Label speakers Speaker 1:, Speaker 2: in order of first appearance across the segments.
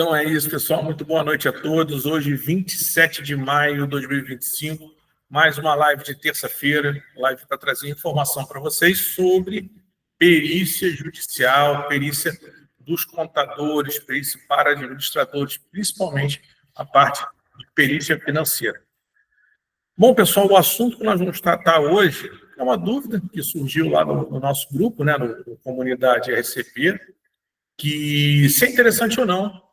Speaker 1: Então é isso, pessoal. Muito boa noite a todos. Hoje, 27 de maio de 2025, mais uma live de terça-feira. Live para trazer informação para vocês sobre perícia judicial, perícia dos contadores, perícia para administradores, principalmente a parte de perícia financeira. Bom, pessoal, o assunto que nós vamos tratar hoje é uma dúvida que surgiu lá no nosso grupo, né, no Comunidade RCP, que se é interessante ou não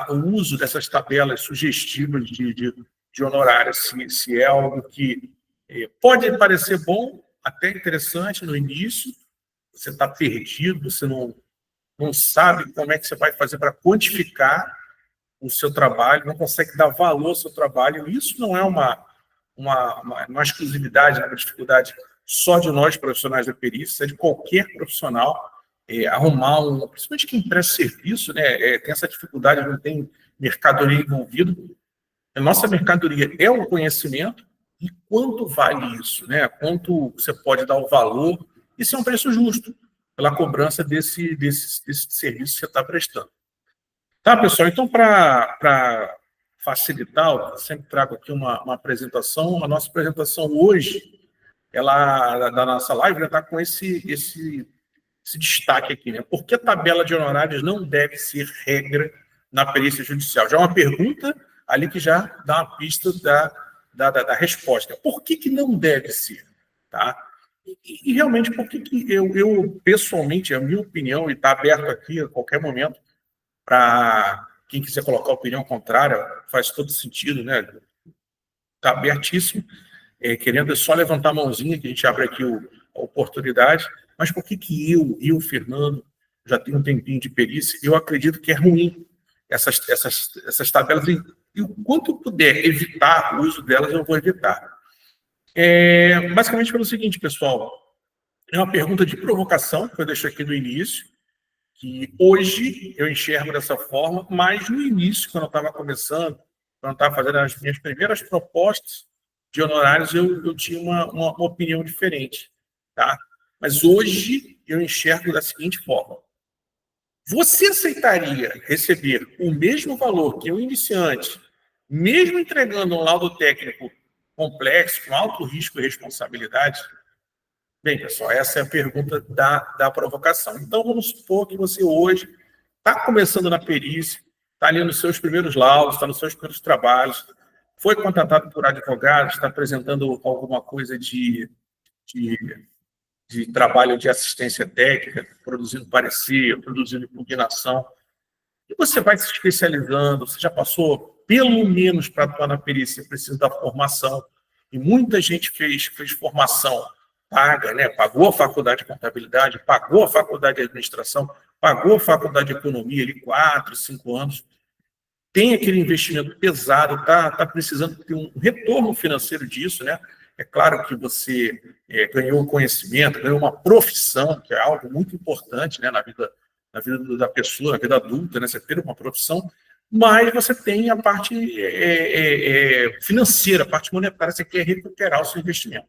Speaker 1: o uso dessas tabelas sugestivas de honorários, se é algo que pode parecer bom, até interessante no início, você está perdido, você não sabe como é que você vai fazer para quantificar o seu trabalho, não consegue dar valor ao seu trabalho. Isso não é uma exclusividade, uma dificuldade só de nós, profissionais da perícia, é de qualquer profissional. Arrumar principalmente quem presta serviço, né, tem essa dificuldade, não tem mercadoria envolvido. A nossa mercadoria é o conhecimento, e quanto vale isso, né? Quanto você pode dar o valor, isso é um preço justo pela cobrança desse serviço que você está prestando. Tá, pessoal? Então, para facilitar, eu sempre trago aqui uma apresentação. A nossa apresentação hoje, da nossa live, já está com esse destaque aqui, né? Por que a tabela de honorários não deve ser regra na perícia judicial? Já é uma pergunta ali que já dá uma pista da resposta. Por que não deve ser? Tá? E realmente, por que eu, pessoalmente, a minha opinião, e está aberto aqui a qualquer momento, para quem quiser colocar opinião contrária, faz todo sentido, né? Está abertíssimo. Querendo só levantar a mãozinha, que a gente abre aqui a oportunidade. Mas por que eu, Fernando, já tenho um tempinho de perícia, eu acredito que é ruim essas tabelas, e o quanto eu puder evitar o uso delas, eu vou evitar. Basicamente pelo seguinte, pessoal, é uma pergunta de provocação, que eu deixo aqui no início, que hoje eu enxergo dessa forma, mas no início, quando eu estava começando, quando eu estava fazendo as minhas primeiras propostas de honorários, eu tinha uma opinião diferente, tá? Mas hoje eu enxergo da seguinte forma: você aceitaria receber o mesmo valor que um iniciante, mesmo entregando um laudo técnico complexo, com alto risco e responsabilidade? Bem, pessoal, essa é a pergunta da provocação. Então, vamos supor que você hoje está começando na perícia, está ali nos seus primeiros laudos, está nos seus primeiros trabalhos, foi contratado por advogados, está apresentando alguma coisa de trabalho de assistência técnica, produzindo parecer, produzindo impugnação. E você vai se especializando, você já passou, pelo menos para atuar na perícia, precisa da formação. E muita gente fez formação paga, né? Pagou a faculdade de contabilidade, pagou a faculdade de administração, pagou a faculdade de economia, ali 4, 5 anos. Tem aquele investimento pesado, está precisando ter um retorno financeiro disso, né? É claro que você ganhou conhecimento, ganhou uma profissão, que é algo muito importante, né, na vida da pessoa, na vida adulta, né, você ter uma profissão, mas você tem a parte financeira, a parte monetária, você quer recuperar o seu investimento.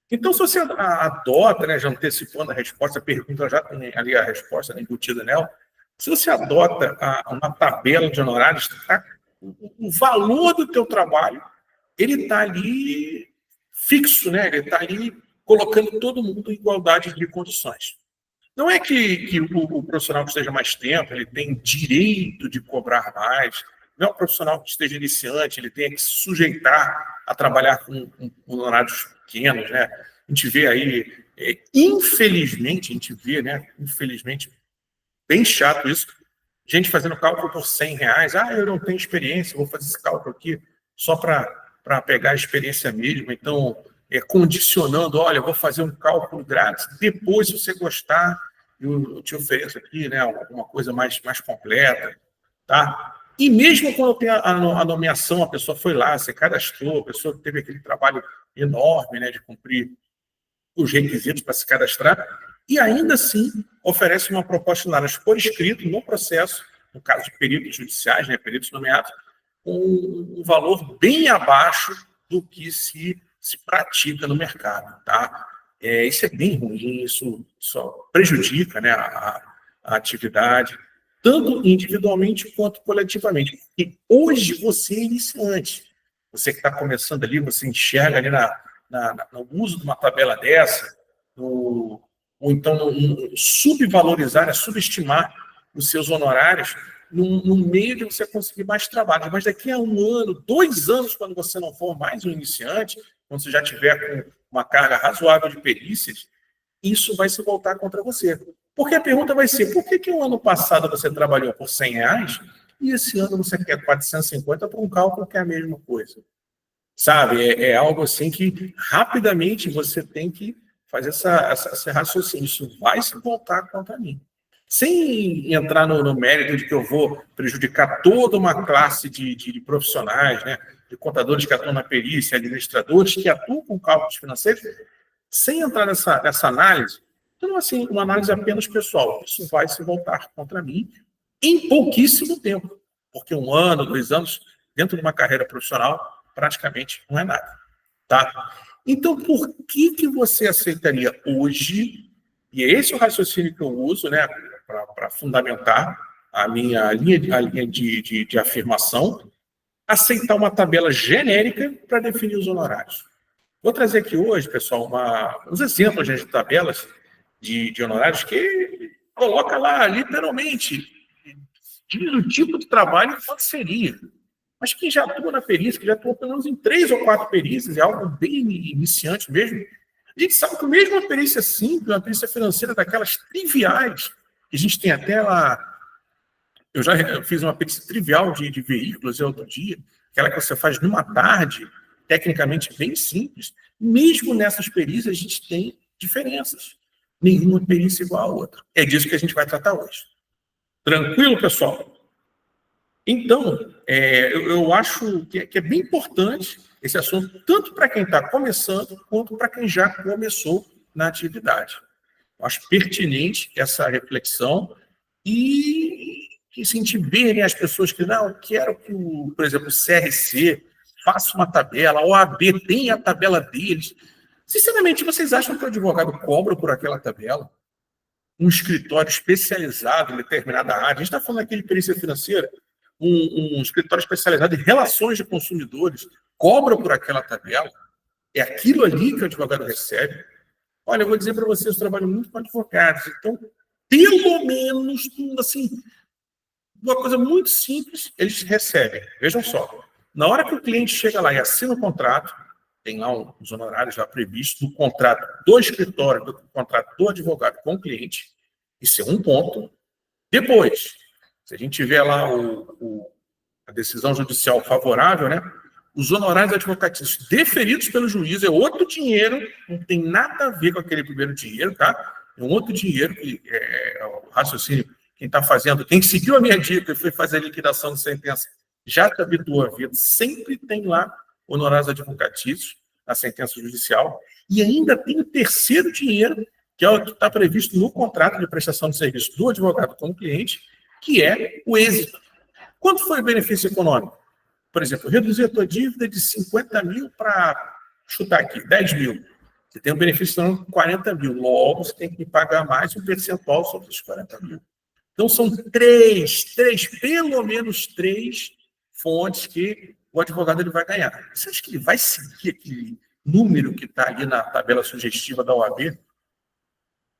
Speaker 1: Então, se você adota, né, já antecipando a resposta, a pergunta já tem ali a resposta embutida nela, se você adota uma tabela de honorários, o valor do teu trabalho, ele está ali fixo, né? Ele está ali colocando todo mundo em igualdade de condições. Não é que o profissional que esteja mais tempo, ele tem direito de cobrar mais, não é um profissional que esteja iniciante, ele tem que se sujeitar a trabalhar com honorários pequenos, né? A gente vê aí, infelizmente, infelizmente, bem chato isso, gente fazendo cálculo por R$100, eu não tenho experiência, vou fazer esse cálculo aqui só para pegar a experiência mesmo, então, condicionando, olha, vou fazer um cálculo grátis, depois, se você gostar, eu te ofereço aqui, né, alguma coisa mais completa, tá? E mesmo quando tem a nomeação, a pessoa foi lá, se cadastrou, a pessoa teve aquele trabalho enorme, né, de cumprir os requisitos para se cadastrar, e ainda assim oferece uma proposta de honorários por escrito no processo, no caso de peritos judiciais, né, peritos nomeados, com um valor bem abaixo do que se pratica no mercado. Tá? Isso é bem ruim, isso só prejudica, né, a atividade. tanto individualmente quanto coletivamente. E hoje você é iniciante. Você que está começando ali, você enxerga ali no uso de uma tabela dessa, ou então subvalorizar, subestimar os seus honorários, no meio de você conseguir mais trabalho. Mas daqui a 1 ano, 2 anos, quando você não for mais um iniciante, quando você já tiver com uma carga razoável de perícias, isso vai se voltar contra você. Porque a pergunta vai ser, por que o ano passado você trabalhou por R$100 e esse ano você quer 450 para um cálculo que é a mesma coisa? Sabe? É algo assim que rapidamente você tem que fazer esse raciocínio. Isso vai se voltar contra mim. Sem entrar no mérito de que eu vou prejudicar toda uma classe de profissionais, né? De contadores que atuam na perícia, administradores que atuam com cálculos financeiros, sem entrar nessa análise, então, assim, uma análise apenas pessoal. Isso vai se voltar contra mim em pouquíssimo tempo, porque 1 ano, 2 anos, dentro de uma carreira profissional, praticamente não é nada. Tá? Então, por que você aceitaria hoje, e é esse o raciocínio que eu uso, né, para fundamentar a minha linha de afirmação, aceitar uma tabela genérica para definir os honorários? Vou trazer aqui hoje, pessoal, uns exemplos de tabelas de honorários que coloca lá, literalmente, diz o tipo de trabalho e quanto seria. Mas quem já atua na perícia, que já atua pelo menos em 3 ou 4 perícias, é algo bem iniciante mesmo, a gente sabe que mesmo uma perícia simples, uma perícia financeira daquelas triviais, que a gente tem até lá. Eu fiz uma perícia trivial de veículos outro dia, aquela que você faz numa tarde, tecnicamente bem simples. Mesmo nessas perícias, a gente tem diferenças. Nenhuma perícia igual a outra. É disso que a gente vai tratar hoje. Tranquilo, pessoal? Então, eu acho que é bem importante esse assunto, tanto para quem está começando, quanto para quem já começou na atividade. Eu acho pertinente essa reflexão e incentivarem as pessoas que, não, eu quero que, por exemplo, o CRC faça uma tabela, a OAB tem a tabela deles. Sinceramente, vocês acham que o advogado cobra por aquela tabela? Um escritório especializado em determinada área, a gente está falando aqui de perícia financeira, um escritório especializado em relações de consumidores cobra por aquela tabela? É aquilo ali que o advogado recebe? Olha, eu vou dizer para vocês, eu trabalho muito com advogados, então, pelo menos, assim, uma coisa muito simples, eles recebem. Vejam só, na hora que o cliente chega lá e assina o contrato, tem lá os honorários já previstos no contrato do escritório, do contrato do advogado com o cliente, isso é um ponto. Depois, se a gente tiver lá a decisão judicial favorável, né, os honorários advocatícios deferidos pelo juiz é outro dinheiro, não tem nada a ver com aquele primeiro dinheiro, tá? É um outro dinheiro que o raciocínio, quem está fazendo, quem seguiu a minha dica e foi fazer a liquidação de sentença, já se habituou a ver, sempre tem lá honorários advocatícios na sentença judicial, e ainda tem o terceiro dinheiro, que é o que está previsto no contrato de prestação de serviço do advogado com o cliente, que é o êxito. Quanto foi o benefício econômico? Por exemplo, reduzir a tua dívida de 50 mil para, chutar aqui, 10 mil. Você tem um benefício de 40 mil. Logo, você tem que pagar mais um percentual sobre os 40 mil. Então, são pelo menos três fontes que o advogado ele vai ganhar. Você acha que ele vai seguir aquele número que está ali na tabela sugestiva da OAB?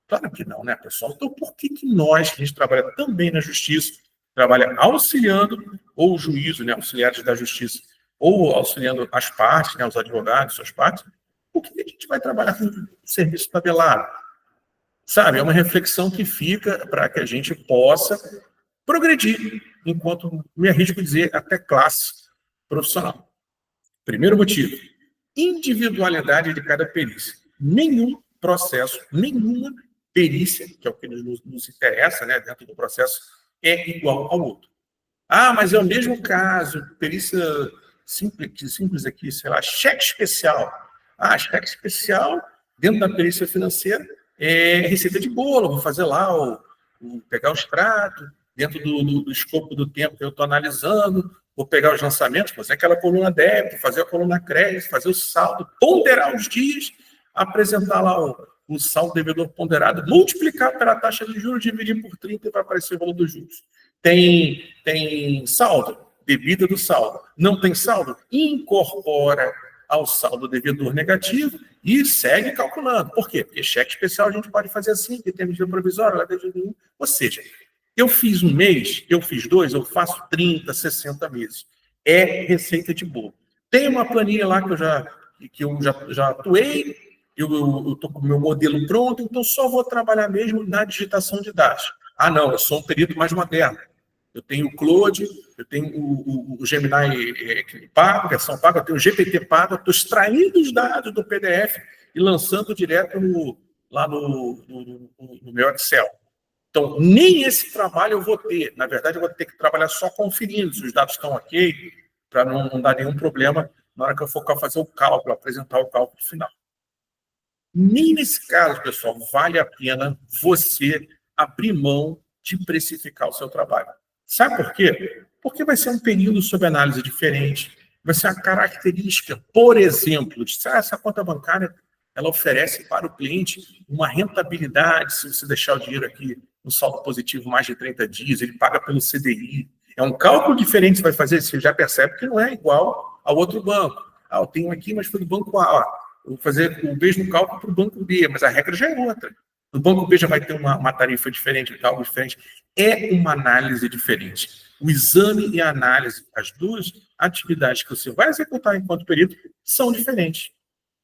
Speaker 1: Claro que não, né, pessoal? Então, por que nós, que a gente trabalha também na justiça, trabalha auxiliando ou o juízo, né, auxiliares da justiça, ou auxiliando as partes, né, os advogados, suas partes, por que a gente vai trabalhar com serviço tabelado? Sabe, é uma reflexão que fica para que a gente possa progredir, enquanto me arrisco a dizer até classe profissional. Primeiro motivo, individualidade de cada perícia. Nenhum processo, nenhuma perícia, que é o que nos interessa, né, dentro do processo, é igual ao outro. Ah, mas é o mesmo caso, perícia simples aqui, sei lá, cheque especial. Ah, cheque especial, dentro da perícia financeira, é receita de bolo, vou fazer lá, pegar o extrato, dentro do escopo do tempo que eu estou analisando, vou pegar os lançamentos, fazer aquela coluna débito, fazer a coluna crédito, fazer o saldo, ponderar os dias, apresentar lá o saldo devedor ponderado, multiplicar pela taxa de juros, dividir por 30 e vai aparecer o valor dos juros. Tem saldo, debida do saldo. Não tem saldo? Incorpora ao saldo devedor negativo e segue calculando. Por quê? Porque cheque especial a gente pode fazer assim, que tem medida provisória, lá dentro de um. Ou seja, eu fiz um mês, eu fiz 2, eu faço 30, 60 meses. É receita de bolo. Tem uma planilha lá que eu já atuei, eu estou com o meu modelo pronto, então só vou trabalhar mesmo na digitação de dados. Ah, não, eu sou um perito mais moderno. Eu tenho o Claude, eu tenho o Gemini pago, versão paga, eu tenho o GPT pago, eu estou extraindo os dados do PDF e lançando direto lá no meu Excel. Então, nem esse trabalho eu vou ter. Na verdade, eu vou ter que trabalhar só conferindo se os dados estão ok, para não dar nenhum problema na hora que eu for fazer o cálculo, apresentar o cálculo final. Nem nesse caso, pessoal, vale a pena você abrir mão de precificar o seu trabalho. Sabe por quê? Porque vai ser um período sob análise diferente, vai ser uma característica, por exemplo, de essa conta bancária, ela oferece para o cliente uma rentabilidade, se você deixar o dinheiro aqui no saldo positivo mais de 30 dias, ele paga pelo CDI. É um cálculo diferente que você vai fazer, você já percebe que não é igual ao outro banco. Ah, eu tenho aqui, mas foi do banco A. Eu vou fazer o mesmo cálculo para o banco B, mas a regra já é outra. No banco B já vai ter uma tarifa diferente, um cálculo diferente. É uma análise diferente. O exame e a análise, as duas atividades que você vai executar enquanto perito, são diferentes.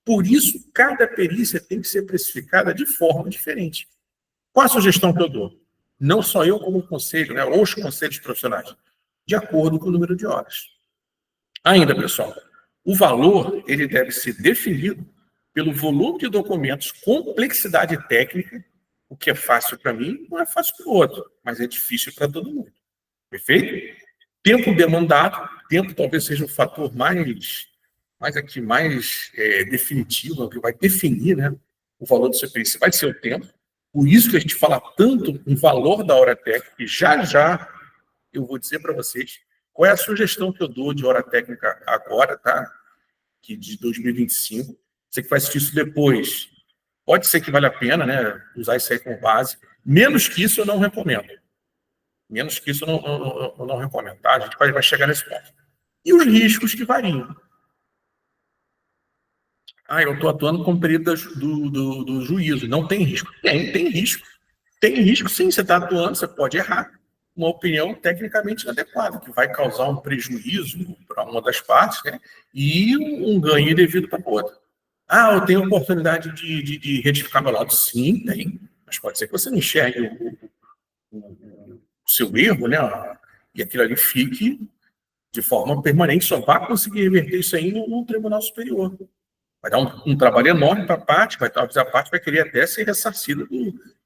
Speaker 1: Por isso, cada perícia tem que ser precificada de forma diferente. Qual a sugestão que eu dou? Não só eu como conselho, né, ou os conselhos profissionais, de acordo com o número de horas. Ainda, pessoal, o valor ele deve ser definido pelo volume de documentos, complexidade técnica. O que é fácil para mim não é fácil para o outro, mas é difícil para todo mundo. Perfeito? Tempo demandado, tempo talvez seja o fator mais definitivo, que vai definir, né, o valor do seu perícia, vai ser o tempo. Por isso que a gente fala tanto em valor da hora técnica, e já eu vou dizer para vocês qual é a sugestão que eu dou de hora técnica agora, tá? Que de 2025. Você que vai assistir isso depois, pode ser que valha a pena, né, usar isso aí como base. Menos que isso eu não recomendo. Menos que isso eu não recomendo, tá? A gente vai chegar nesse ponto. E os riscos que variam. Ah, eu estou atuando como perito do juízo. Não tem risco. Tem risco. Tem risco, sim. Você está atuando, você pode errar. Uma opinião tecnicamente inadequada, que vai causar um prejuízo para uma das partes, né? E um ganho indevido para a outra. Ah, eu tenho oportunidade de retificar meu lado. Sim, tem. Mas pode ser que você não enxergue o seu erro, né? E aquilo ali fique de forma permanente. Só vai conseguir reverter isso aí no Tribunal Superior. Vai dar um trabalho enorme para a parte, talvez a parte vai querer até ser ressarcida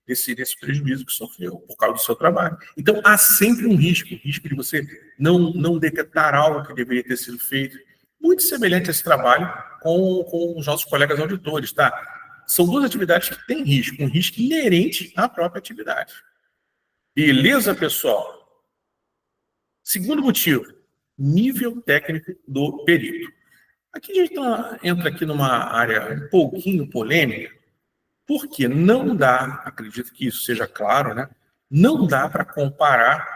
Speaker 1: desse prejuízo que sofreu por causa do seu trabalho. Então, há sempre um risco de você não detectar algo que deveria ter sido feito. Muito semelhante a esse trabalho com os nossos colegas auditores, tá? São duas atividades que têm risco, um risco inerente à própria atividade. Beleza, pessoal? Segundo motivo, nível técnico do perito. Aqui a gente entra aqui numa área um pouquinho polêmica, porque não dá, acredito que isso seja claro, né? Não dá para comparar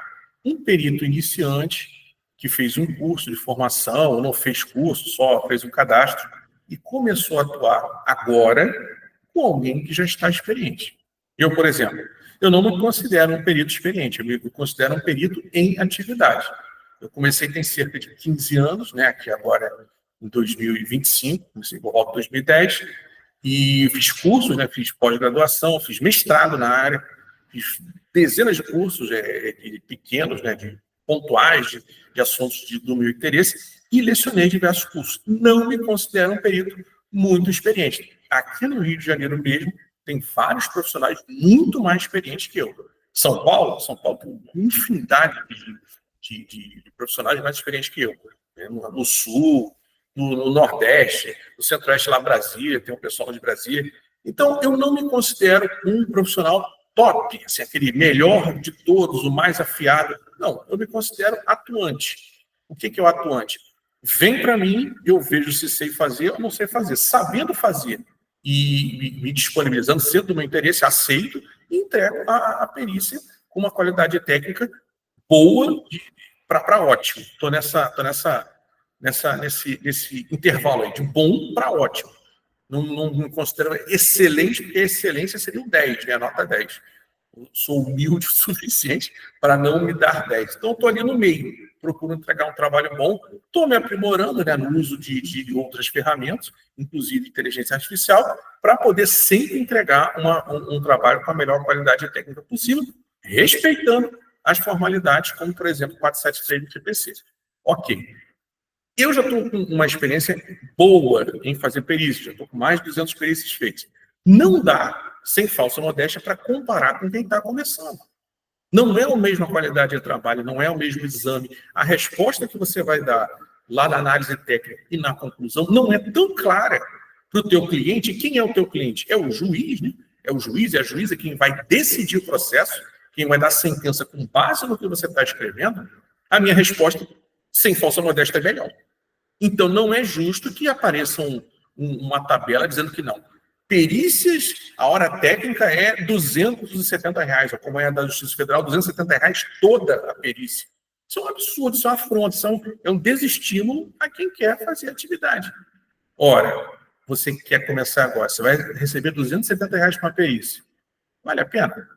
Speaker 1: um perito iniciante que fez um curso de formação, ou não fez curso, só fez um cadastro, e começou a atuar agora com alguém que já está experiente. Eu, por exemplo, eu não me considero um perito experiente, eu me considero um perito em atividade. Eu comecei tem cerca de 15 anos, né? Aqui agora em 2025, comecei por volta de 2010, e fiz cursos, né, fiz pós-graduação, fiz mestrado na área, fiz dezenas de cursos pequenos, né, de pontuais, de assuntos do meu interesse, e lecionei diversos cursos. Não me considero um perito muito experiente. Aqui no Rio de Janeiro mesmo, tem vários profissionais muito mais experientes que eu. São Paulo tem infinidade de profissionais mais experientes que eu. No Sul, no Nordeste, no Centro-Oeste, lá Brasília, tem um pessoal de Brasília. Então, eu não me considero um profissional top, assim, aquele melhor de todos, o mais afiado. Não, eu me considero atuante. O que é o atuante? Vem para mim, eu vejo se sei fazer ou não sei fazer. Sabendo fazer e me disponibilizando, sendo do meu interesse, aceito e entrego a perícia com uma qualidade técnica boa para ótimo. Estou nesse intervalo aí, de bom para ótimo. Não considero excelente, porque excelência seria um 10, né? A nota 10. Eu sou humilde o suficiente para não me dar 10. Então, estou ali no meio, procuro entregar um trabalho bom, estou me aprimorando, né, no uso de outras ferramentas, inclusive inteligência artificial, para poder sempre entregar um trabalho com a melhor qualidade técnica possível, respeitando as formalidades, como, por exemplo, 473 do TPC. Ok. Eu já estou com uma experiência boa em fazer perícias, já estou com mais de 200 perícias feitas. Não dá, sem falsa modéstia, para comparar com quem está começando. Não é a mesma qualidade de trabalho, não é o mesmo exame. A resposta que você vai dar lá na análise técnica e na conclusão não é tão clara para o teu cliente. Quem é o teu cliente? É o juiz, né? É o juiz e a juíza quem vai decidir o processo, quem vai dar sentença com base no que você está escrevendo. A minha resposta, sem falsa modéstia, é melhor. Então, não é justo que apareça uma tabela dizendo que não. Perícias, a hora técnica é R$270, como é a da Justiça Federal, R$270 toda a perícia. Isso é um absurdo, isso é uma afronta, é um desestímulo a quem quer fazer atividade. Ora, você quer começar agora, você vai receber R$270 com a perícia. Vale a pena?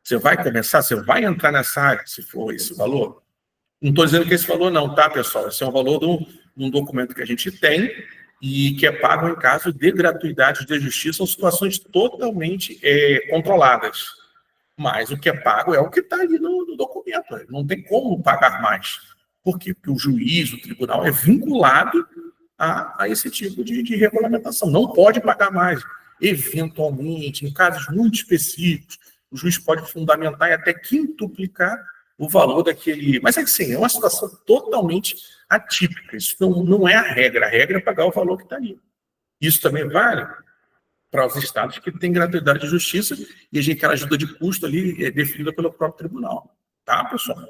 Speaker 1: Você vai começar, você vai entrar nessa área, se for esse valor? Não estou dizendo que esse valor não, tá, pessoal? Esse é um valor de um documento que a gente tem e que é pago em caso de gratuidade de justiça, são situações totalmente controladas. Mas o que é pago é o que está ali no documento. Não tem como pagar mais. Por quê? Porque o juiz, o tribunal, é vinculado a esse tipo de regulamentação. Não pode pagar mais. Eventualmente, em casos muito específicos, o juiz pode fundamentar e até quintuplicar o valor daquele... Mas é que sim, é uma situação totalmente atípica. Isso não é a regra. A regra é pagar o valor que está ali. Isso também vale para os estados que têm gratuidade de justiça e aquela ajuda de custo ali é definida pelo próprio tribunal. Tá, pessoal?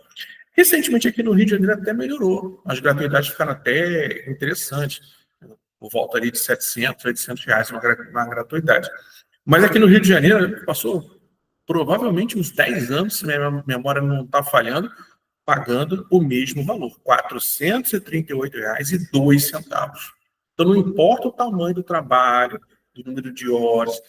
Speaker 1: Recentemente aqui no Rio de Janeiro até melhorou. As gratuidades ficaram até interessantes. Por volta ali de R$700, R$800 uma gratuidade. Mas aqui no Rio de Janeiro passou provavelmente uns 10 anos, se minha memória não está falhando, pagando o mesmo valor, R$438,02. Então, não importa o tamanho do trabalho, do número de horas,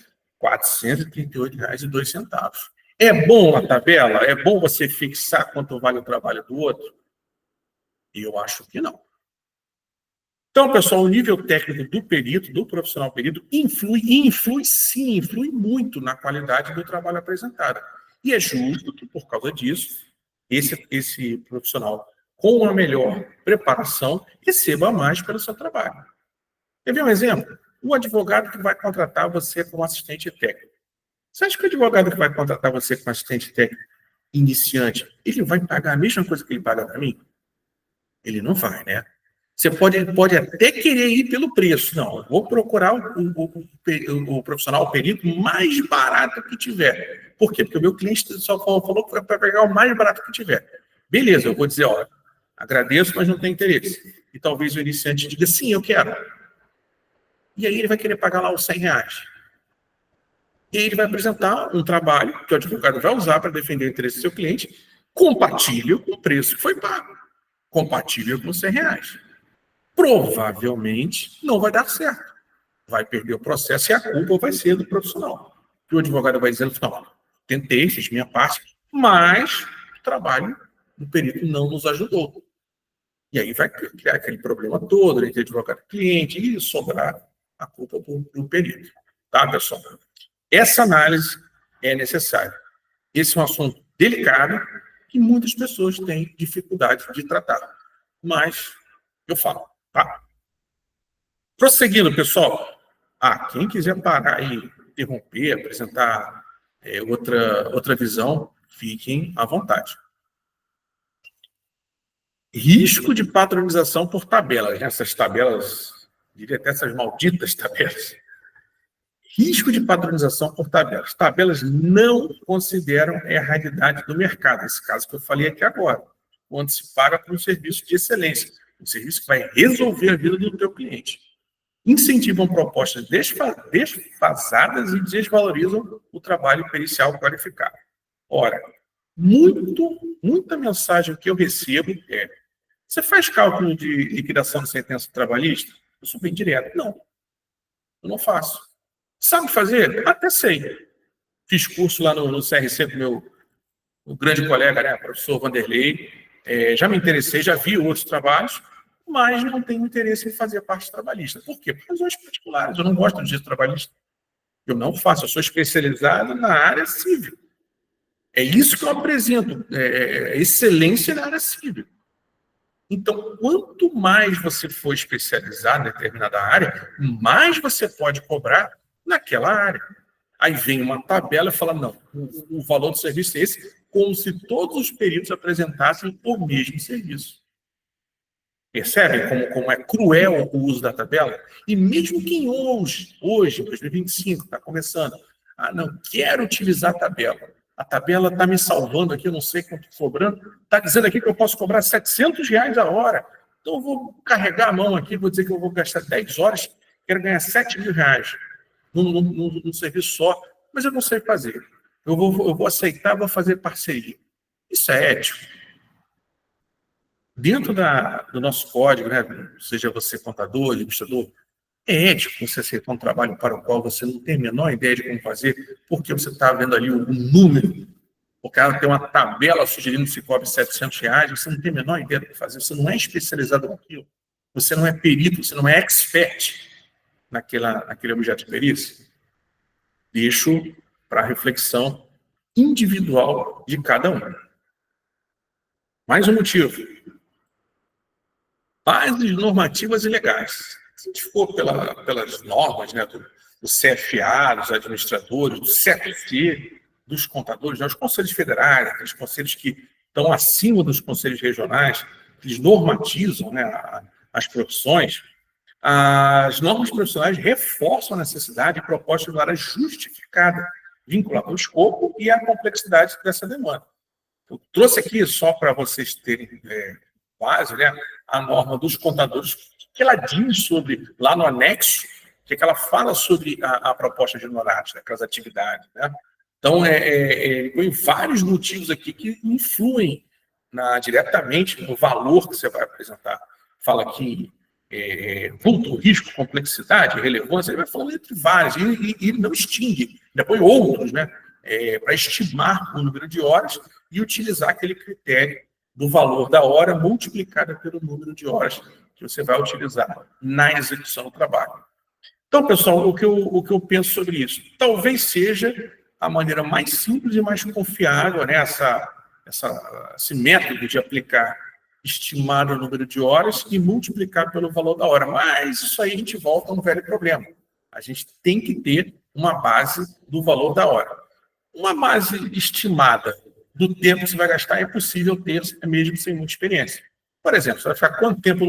Speaker 1: R$438,02. É bom a tabela? É bom você fixar quanto vale o trabalho do outro? Eu acho que não. Então, pessoal, o nível técnico do perito, do profissional perito, influi muito na qualidade do trabalho apresentado. E é justo que, por causa disso, esse profissional, com uma melhor preparação, receba mais pelo seu trabalho. Quer ver um exemplo? O advogado que vai contratar você como assistente técnico. Você acha que o advogado que vai contratar você como assistente técnico iniciante, ele vai pagar a mesma coisa que ele paga para mim? Ele não vai, né? Você pode até querer ir pelo preço. Não, eu vou procurar o profissional, o perito, mais barato que tiver. Por quê? Porque o meu cliente só falou que vai pegar o mais barato que tiver. Beleza, eu vou dizer, ó, agradeço, mas não tem interesse. E talvez o iniciante diga, sim, eu quero. E aí ele vai querer pagar lá os R$100. E aí ele vai apresentar um trabalho que o advogado vai usar para defender o interesse do seu cliente, compatível com o preço que foi pago. Compatível com os R$100. Provavelmente não vai dar certo. Vai perder o processo e a culpa vai ser do profissional. E o advogado vai dizendo, não, tentei, fiz minha parte, mas o trabalho do perito não nos ajudou. E aí vai criar aquele problema todo entre advogado e cliente e sobrar a culpa do perito. Tá, pessoal? Essa análise é necessária. Esse é um assunto delicado que muitas pessoas têm dificuldade de tratar. Mas eu falo. Tá. Prosseguindo, pessoal. Quem quiser parar e interromper, apresentar outra visão, fiquem à vontade. Risco de padronização por tabelas. Essas tabelas, diria até essas malditas tabelas. Risco de padronização por tabelas. Tabelas não consideram a realidade do mercado. Esse caso que eu falei aqui agora. Onde se paga por um serviço de excelência. Um serviço que vai resolver a vida do teu cliente. Incentivam propostas desfasadas e desvalorizam o trabalho pericial qualificado. Ora, Muita mensagem que eu recebo é: você faz cálculo de liquidação de sentença trabalhista? Eu sou bem direto. Não, eu não faço. Sabe fazer? Até sei. Fiz curso lá no CRC com o grande colega, né, professor Vanderlei. Já me interessei, já vi outros trabalhos, mas não tenho interesse em fazer parte trabalhista. Por quê? Por razões particulares. Eu não gosto do direito trabalhista. Eu não faço. Eu sou especializado na área civil. É isso que eu apresento. Excelência na área civil. Então, quanto mais você for especializado em determinada área, mais você pode cobrar naquela área. Aí vem uma tabela e fala: não, o valor do serviço é esse, como se todos os períodos apresentassem o mesmo serviço. Percebem como é cruel o uso da tabela? E mesmo quem hoje, 2025, está começando, não quero utilizar a tabela está me salvando aqui, eu não sei quanto estou cobrando, está dizendo aqui que eu posso cobrar R$700 a hora, então eu vou carregar a mão aqui, vou dizer que eu vou gastar 10 horas, quero ganhar R$7.000 num serviço só, mas eu não sei fazer. Eu vou aceitar, vou fazer parceria. Isso é ético. Dentro do nosso código, né, seja você contador, administrador, é ético você aceitar um trabalho para o qual você não tem a menor ideia de como fazer, porque você está vendo ali o número, o cara tem uma tabela sugerindo que se cobre R$700, você não tem a menor ideia do que fazer, você não é especializado naquilo, você não é perito, você não é expert naquele objeto de perícia. Deixo para reflexão individual de cada um. Mais um motivo. Bases normativas e legais. Se a gente for pelas normas, né, do CFA, dos administradores, do CFC, dos contadores, né, os conselhos federais, aqueles conselhos que estão acima dos conselhos regionais, que eles normatizam, né, as profissões, as normas profissionais reforçam a necessidade de proposta de área justificada, vinculada ao escopo e à complexidade dessa demanda. Eu trouxe aqui, só para vocês terem base, né, a norma dos contadores, que ela diz sobre, lá no anexo, que ela fala sobre a proposta de honorários, aquelas atividades. Né? Então, tem vários motivos aqui que influem diretamente no valor que você vai apresentar. Fala aqui vulto, risco, complexidade, relevância, ele vai falando entre vários, e ele não extingue, depois outros, né, para estimar o número de horas e utilizar aquele critério do valor da hora multiplicada pelo número de horas que você vai utilizar na execução do trabalho. Então, pessoal, o que eu penso sobre isso? Talvez seja a maneira mais simples e mais confiável, né, esse método de aplicar, estimar o número de horas e multiplicar pelo valor da hora. Mas isso aí a gente volta a um velho problema. A gente tem que ter uma base do valor da hora. Uma base estimada do tempo que você vai gastar é possível ter, mesmo sem muita experiência. Por exemplo, você vai ficar quanto tempo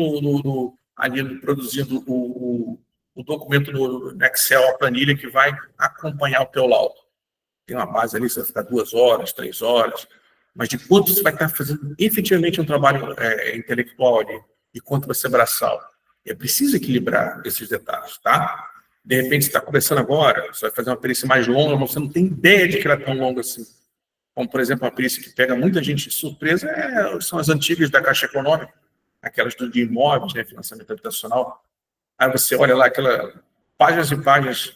Speaker 1: ali produzindo o documento no Excel, a planilha que vai acompanhar o teu laudo? Tem uma base ali, você vai ficar 2 horas, 3 horas, mas de quanto você vai estar fazendo efetivamente um trabalho intelectual ali e quanto vai ser braçal. É preciso equilibrar esses detalhes, tá? De repente, você está começando agora, você vai fazer uma perícia mais longa, mas você não tem ideia de que ela é tão longa assim. Como, por exemplo, uma perícia que pega muita gente de surpresa são as antigas da Caixa Econômica, aquelas de imóveis, né, financiamento habitacional. Aí você olha lá, páginas e páginas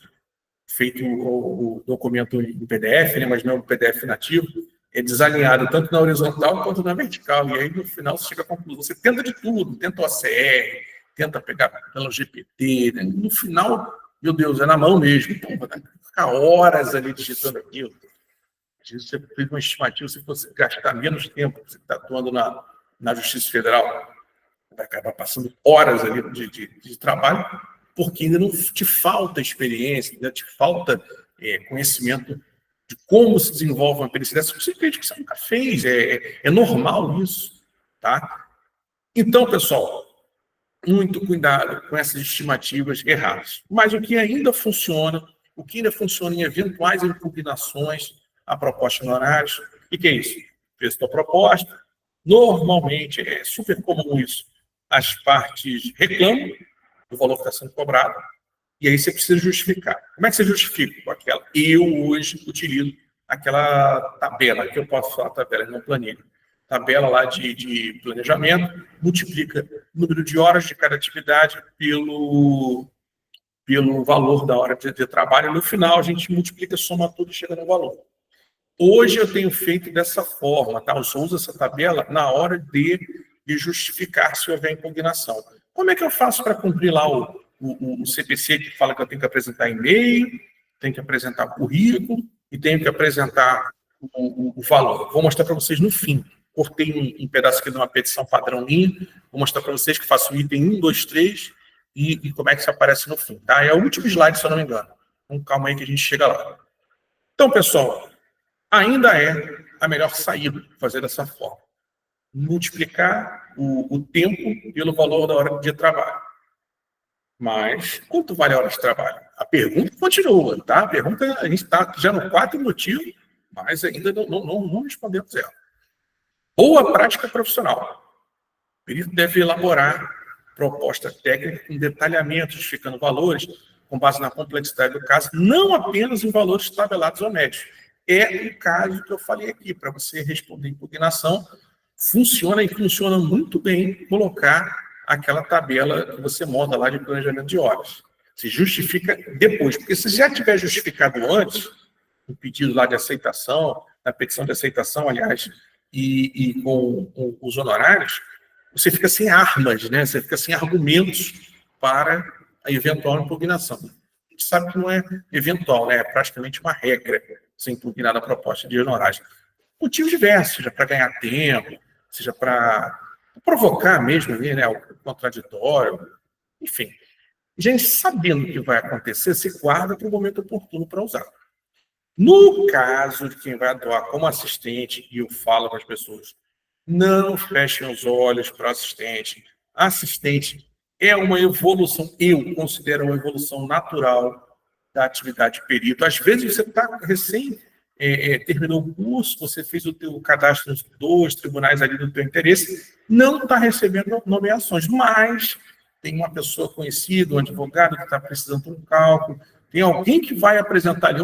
Speaker 1: feito o documento em PDF, né, mas não é um PDF nativo, é desalinhado tanto na horizontal quanto na vertical. E aí, no final, você chega à conclusão. Você tenta de tudo, tenta o ACR, tenta pegar pelo GPT, né? No final, meu Deus, é na mão mesmo. Então, vai ficar horas ali digitando aquilo. Você fez uma estimativa, se você gastar menos tempo que você está atuando na Justiça Federal, vai acabar passando horas ali de trabalho, porque ainda não te falta experiência, ainda te falta conhecimento de como se desenvolve uma perícia dessa, simplesmente que você nunca fez. É normal isso, tá? Então, pessoal, muito cuidado com essas estimativas erradas. Mas o que ainda funciona em eventuais impugnações a proposta de honorários, o que é isso? Fez a proposta, normalmente, é super comum isso, as partes reclamam do valor que está sendo cobrado, e aí você precisa justificar. Como é que você justifica? Eu hoje utilizo aquela tabela, que eu posso falar tabela, não planilha. Tabela lá de planejamento, multiplica o número de horas de cada atividade pelo valor da hora de trabalho. No final, a gente multiplica, soma tudo e chega no valor. Hoje eu tenho feito dessa forma, tá? Eu só uso essa tabela na hora de justificar se houver impugnação. Como é que eu faço para cumprir lá o CPC, que fala que eu tenho que apresentar e-mail, tenho que apresentar currículo e tenho que apresentar o valor? Vou mostrar para vocês no fim. Cortei um pedaço aqui de uma petição padrão minha, vou mostrar para vocês que faço o item 1, 2, 3 e como é que isso aparece no fim, tá? É o último slide, se eu não me engano. Então, calma aí que a gente chega lá. Então, pessoal, ainda é a melhor saída fazer dessa forma. Multiplicar o tempo pelo valor da hora de trabalho. Mas quanto vale a hora de trabalho? A pergunta continua, tá? A pergunta, a gente está já no quarto motivo, mas ainda não respondemos ela. Ou a prática profissional. O perito deve elaborar proposta técnica com detalhamento, justificando valores, com base na complexidade do caso, não apenas em valores tabelados ou médios. É o caso que eu falei aqui, para você responder impugnação, funciona e funciona muito bem colocar aquela tabela que você monta lá de planejamento de horas. Se justifica depois, porque se já tiver justificado antes, o pedido lá de aceitação, na petição de aceitação, aliás, e com os honorários, você fica sem armas, né? Você fica sem argumentos para a eventual impugnação. A gente sabe que não é eventual, né? É praticamente uma regra ser impugnada a proposta de honorários. Motivos diversos, seja para ganhar tempo, seja para provocar mesmo, né, o contraditório, enfim. Gente, sabendo o que vai acontecer, se guarda para o momento oportuno para usar. No caso de quem vai atuar como assistente, e eu falo para as pessoas, não fechem os olhos para o assistente. Assistente é uma evolução, eu considero uma evolução natural da atividade de perito. Às vezes você está recém terminou o curso, você fez o teu cadastro nos 2 tribunais ali do teu interesse, não está recebendo nomeações, mas tem uma pessoa conhecida, um advogado que está precisando de um cálculo, tem alguém que vai apresentar ali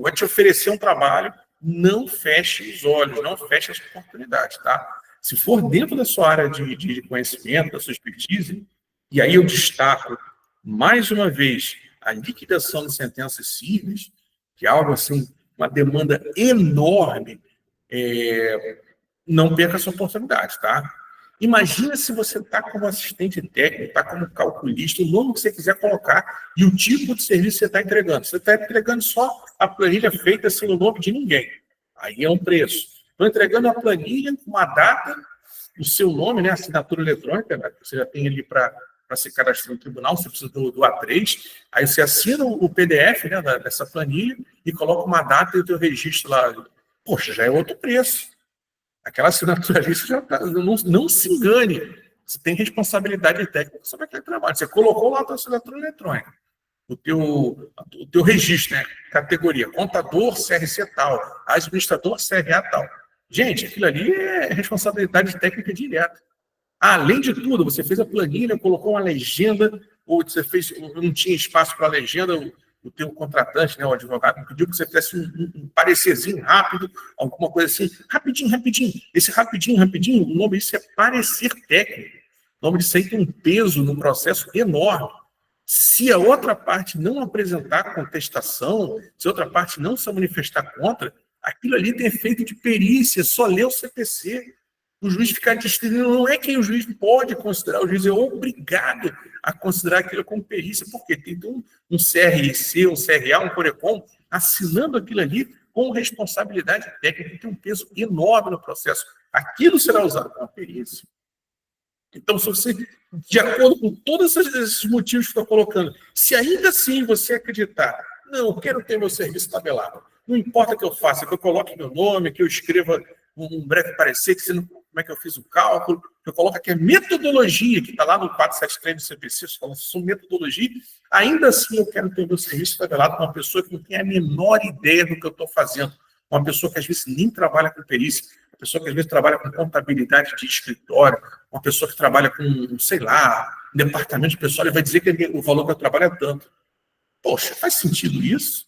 Speaker 1: vai te oferecer um trabalho, não feche os olhos, não feche as oportunidades, tá? Se for dentro da sua área de conhecimento, da sua expertise, e aí eu destaco, mais uma vez, a liquidação de sentenças cíveis, que é algo assim, uma demanda enorme, não perca essa oportunidade, tá? Imagina se você está como assistente técnico, está como calculista, o nome que você quiser colocar e o tipo de serviço que você está entregando. Você está entregando só a planilha feita sem o nome de ninguém. Aí é um preço. Estou entregando a planilha com uma data, o seu nome, né, assinatura eletrônica, né, que você já tem ali para se cadastrar no tribunal, você precisa do A3, aí você assina o PDF, né, dessa planilha e coloca uma data e o teu registro lá. Poxa, já é outro preço. Aquela assinatura ali, você já tá, não se engane. Você tem responsabilidade técnica sobre aquele trabalho. Você colocou lá a tua assinatura eletrônica, o teu registro, né? Categoria, contador, CRC tal, administrador, CRA tal. Gente, aquilo ali é responsabilidade técnica direta. Além de tudo, você fez a planilha, colocou uma legenda, ou você fez, não tinha espaço para a legenda, o teu contratante, né, o advogado, pediu que você fizesse um parecerzinho rápido, alguma coisa assim, rapidinho. Esse rapidinho, o nome disso é parecer técnico. O nome disso aí tem um peso no processo enorme. Se a outra parte não apresentar contestação, se a outra parte não se manifestar contra, aquilo ali tem efeito de perícia, só lê o CPC. O juiz ficar distribuindo, não é quem o juiz pode considerar, o juiz é obrigado a considerar aquilo como perícia, porque tem um CRC, um CRA, um CORECOM, assinando aquilo ali com responsabilidade técnica, que tem um peso enorme no processo. Aquilo será usado como perícia. Então, se você, de acordo com todos esses motivos que estou colocando, se ainda assim você acreditar, não, eu quero ter meu serviço tabelado, não importa o que eu faça, que eu coloque meu nome, que eu escreva um breve parecer, que você não, como é que eu fiz o cálculo, que eu coloco aqui a metodologia, que está lá no 473 do CPC, são metodologia, ainda assim eu quero ter meu serviço tabelado com uma pessoa que não tem a menor ideia do que eu estou fazendo, uma pessoa que às vezes nem trabalha com perícia, uma pessoa que às vezes trabalha com contabilidade de escritório, uma pessoa que trabalha com, sei lá, um departamento de pessoal, ele vai dizer que o valor que eu trabalho é tanto. Poxa, faz sentido isso?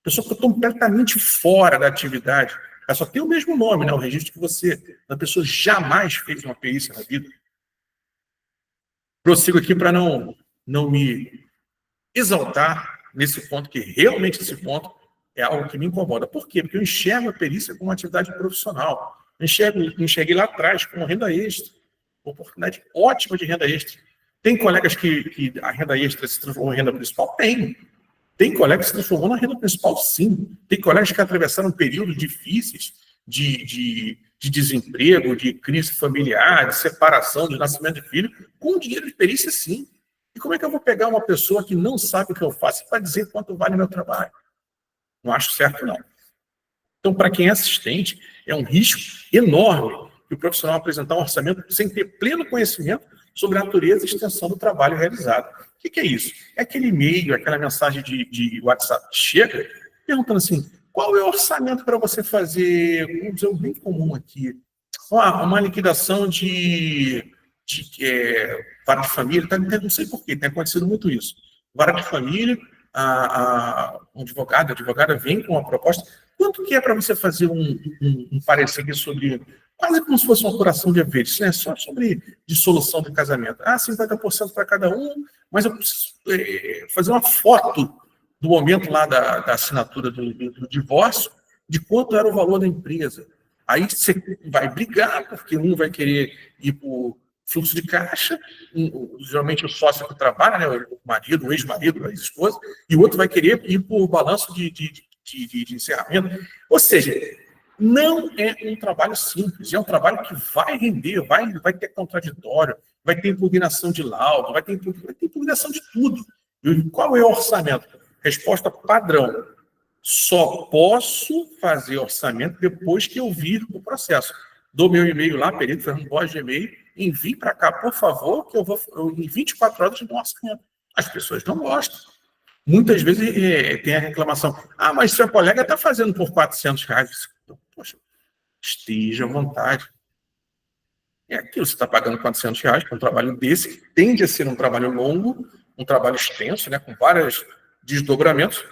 Speaker 1: Pessoa que está completamente fora da atividade. Ela só tem o mesmo nome, né? O registro que você. A pessoa jamais fez uma perícia na vida. Prossigo aqui para não me exaltar nesse ponto, que realmente esse ponto é algo que me incomoda. Por quê? Porque eu enxergo a perícia como uma atividade profissional. Eu enxerguei lá atrás como renda extra. Uma oportunidade ótima de renda extra. Tem colegas que a renda extra se transformou em renda principal? Tem. Tem colegas que se transformou na renda principal, sim. Tem colegas que atravessaram períodos difíceis de desemprego, de crise familiar, de separação, de nascimento de filho, com dinheiro de perícia, sim. E como é que eu vou pegar uma pessoa que não sabe o que eu faço para dizer quanto vale meu trabalho? Não acho certo, não. Então, para quem é assistente, é um risco enorme que o profissional apresentar um orçamento sem ter pleno conhecimento sobre a natureza e extensão do trabalho realizado. O que é isso? É aquele e-mail, aquela mensagem de WhatsApp que chega perguntando assim, qual é o orçamento para você fazer, vamos dizer, um bem comum aqui, uma liquidação de vara de família, não sei por quê, tem acontecido muito isso. Vara de família, um advogado, a advogada vem com uma proposta, quanto que é para você fazer um parecer aqui sobre, quase como se fosse uma curação de haveres, né? Só sobre dissolução do casamento. 50% para cada um, mas eu preciso fazer uma foto do momento lá da assinatura do divórcio, de quanto era o valor da empresa. Aí você vai brigar, porque um vai querer ir para o fluxo de caixa, geralmente o sócio que trabalha, né, o marido, o ex-marido, a ex-esposa, e o outro vai querer ir para o balanço de encerramento. Ou seja, não é um trabalho simples, é um trabalho que vai render, vai ter contraditório, vai ter impugnação de laudo, vai ter impugnação de tudo. E qual é o orçamento? Resposta padrão. Só posso fazer orçamento depois que eu vir o processo. Dou meu e-mail lá, perito Fernando Borges de e-mail, envie para cá, por favor, que eu em 24 horas de um orçamento. As pessoas não gostam. Muitas vezes tem a reclamação, mas seu colega está fazendo por R$400. Poxa, esteja à vontade. É aquilo, você está pagando R$400 por um trabalho desse, que tende a ser um trabalho longo, um trabalho extenso, né, com vários desdobramentos.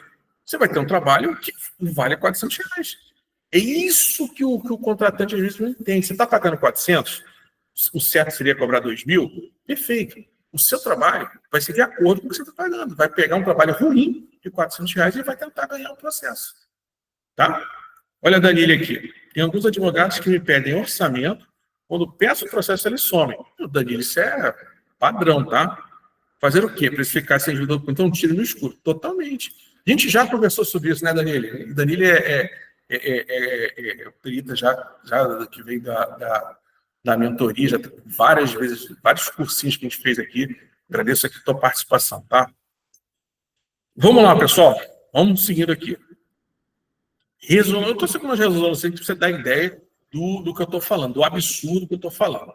Speaker 1: Você vai ter um trabalho que vale R$400. É isso que o contratante às vezes não entende. Você está pagando 400, o certo seria cobrar 2.000? Perfeito. O seu trabalho vai ser de acordo com o que você está pagando. Vai pegar um trabalho ruim de R$400 e vai tentar ganhar o processo. Tá? Olha a Danile aqui. Tem alguns advogados que me pedem orçamento. Quando peço o processo, eles somem. Danile, isso é padrão, tá? Fazer o quê? Precificar sem ajuda? Então, tiro no escuro. Totalmente. A gente já conversou sobre isso, né, Danile? Danile é perita já que vem da mentoria, já várias vezes, vários cursinhos que a gente fez aqui. Agradeço aqui a tua participação, tá? Vamos lá, pessoal. Vamos seguindo aqui. Eu estou seguindo as resoluções para você dar ideia do que eu estou falando, do absurdo que eu estou falando.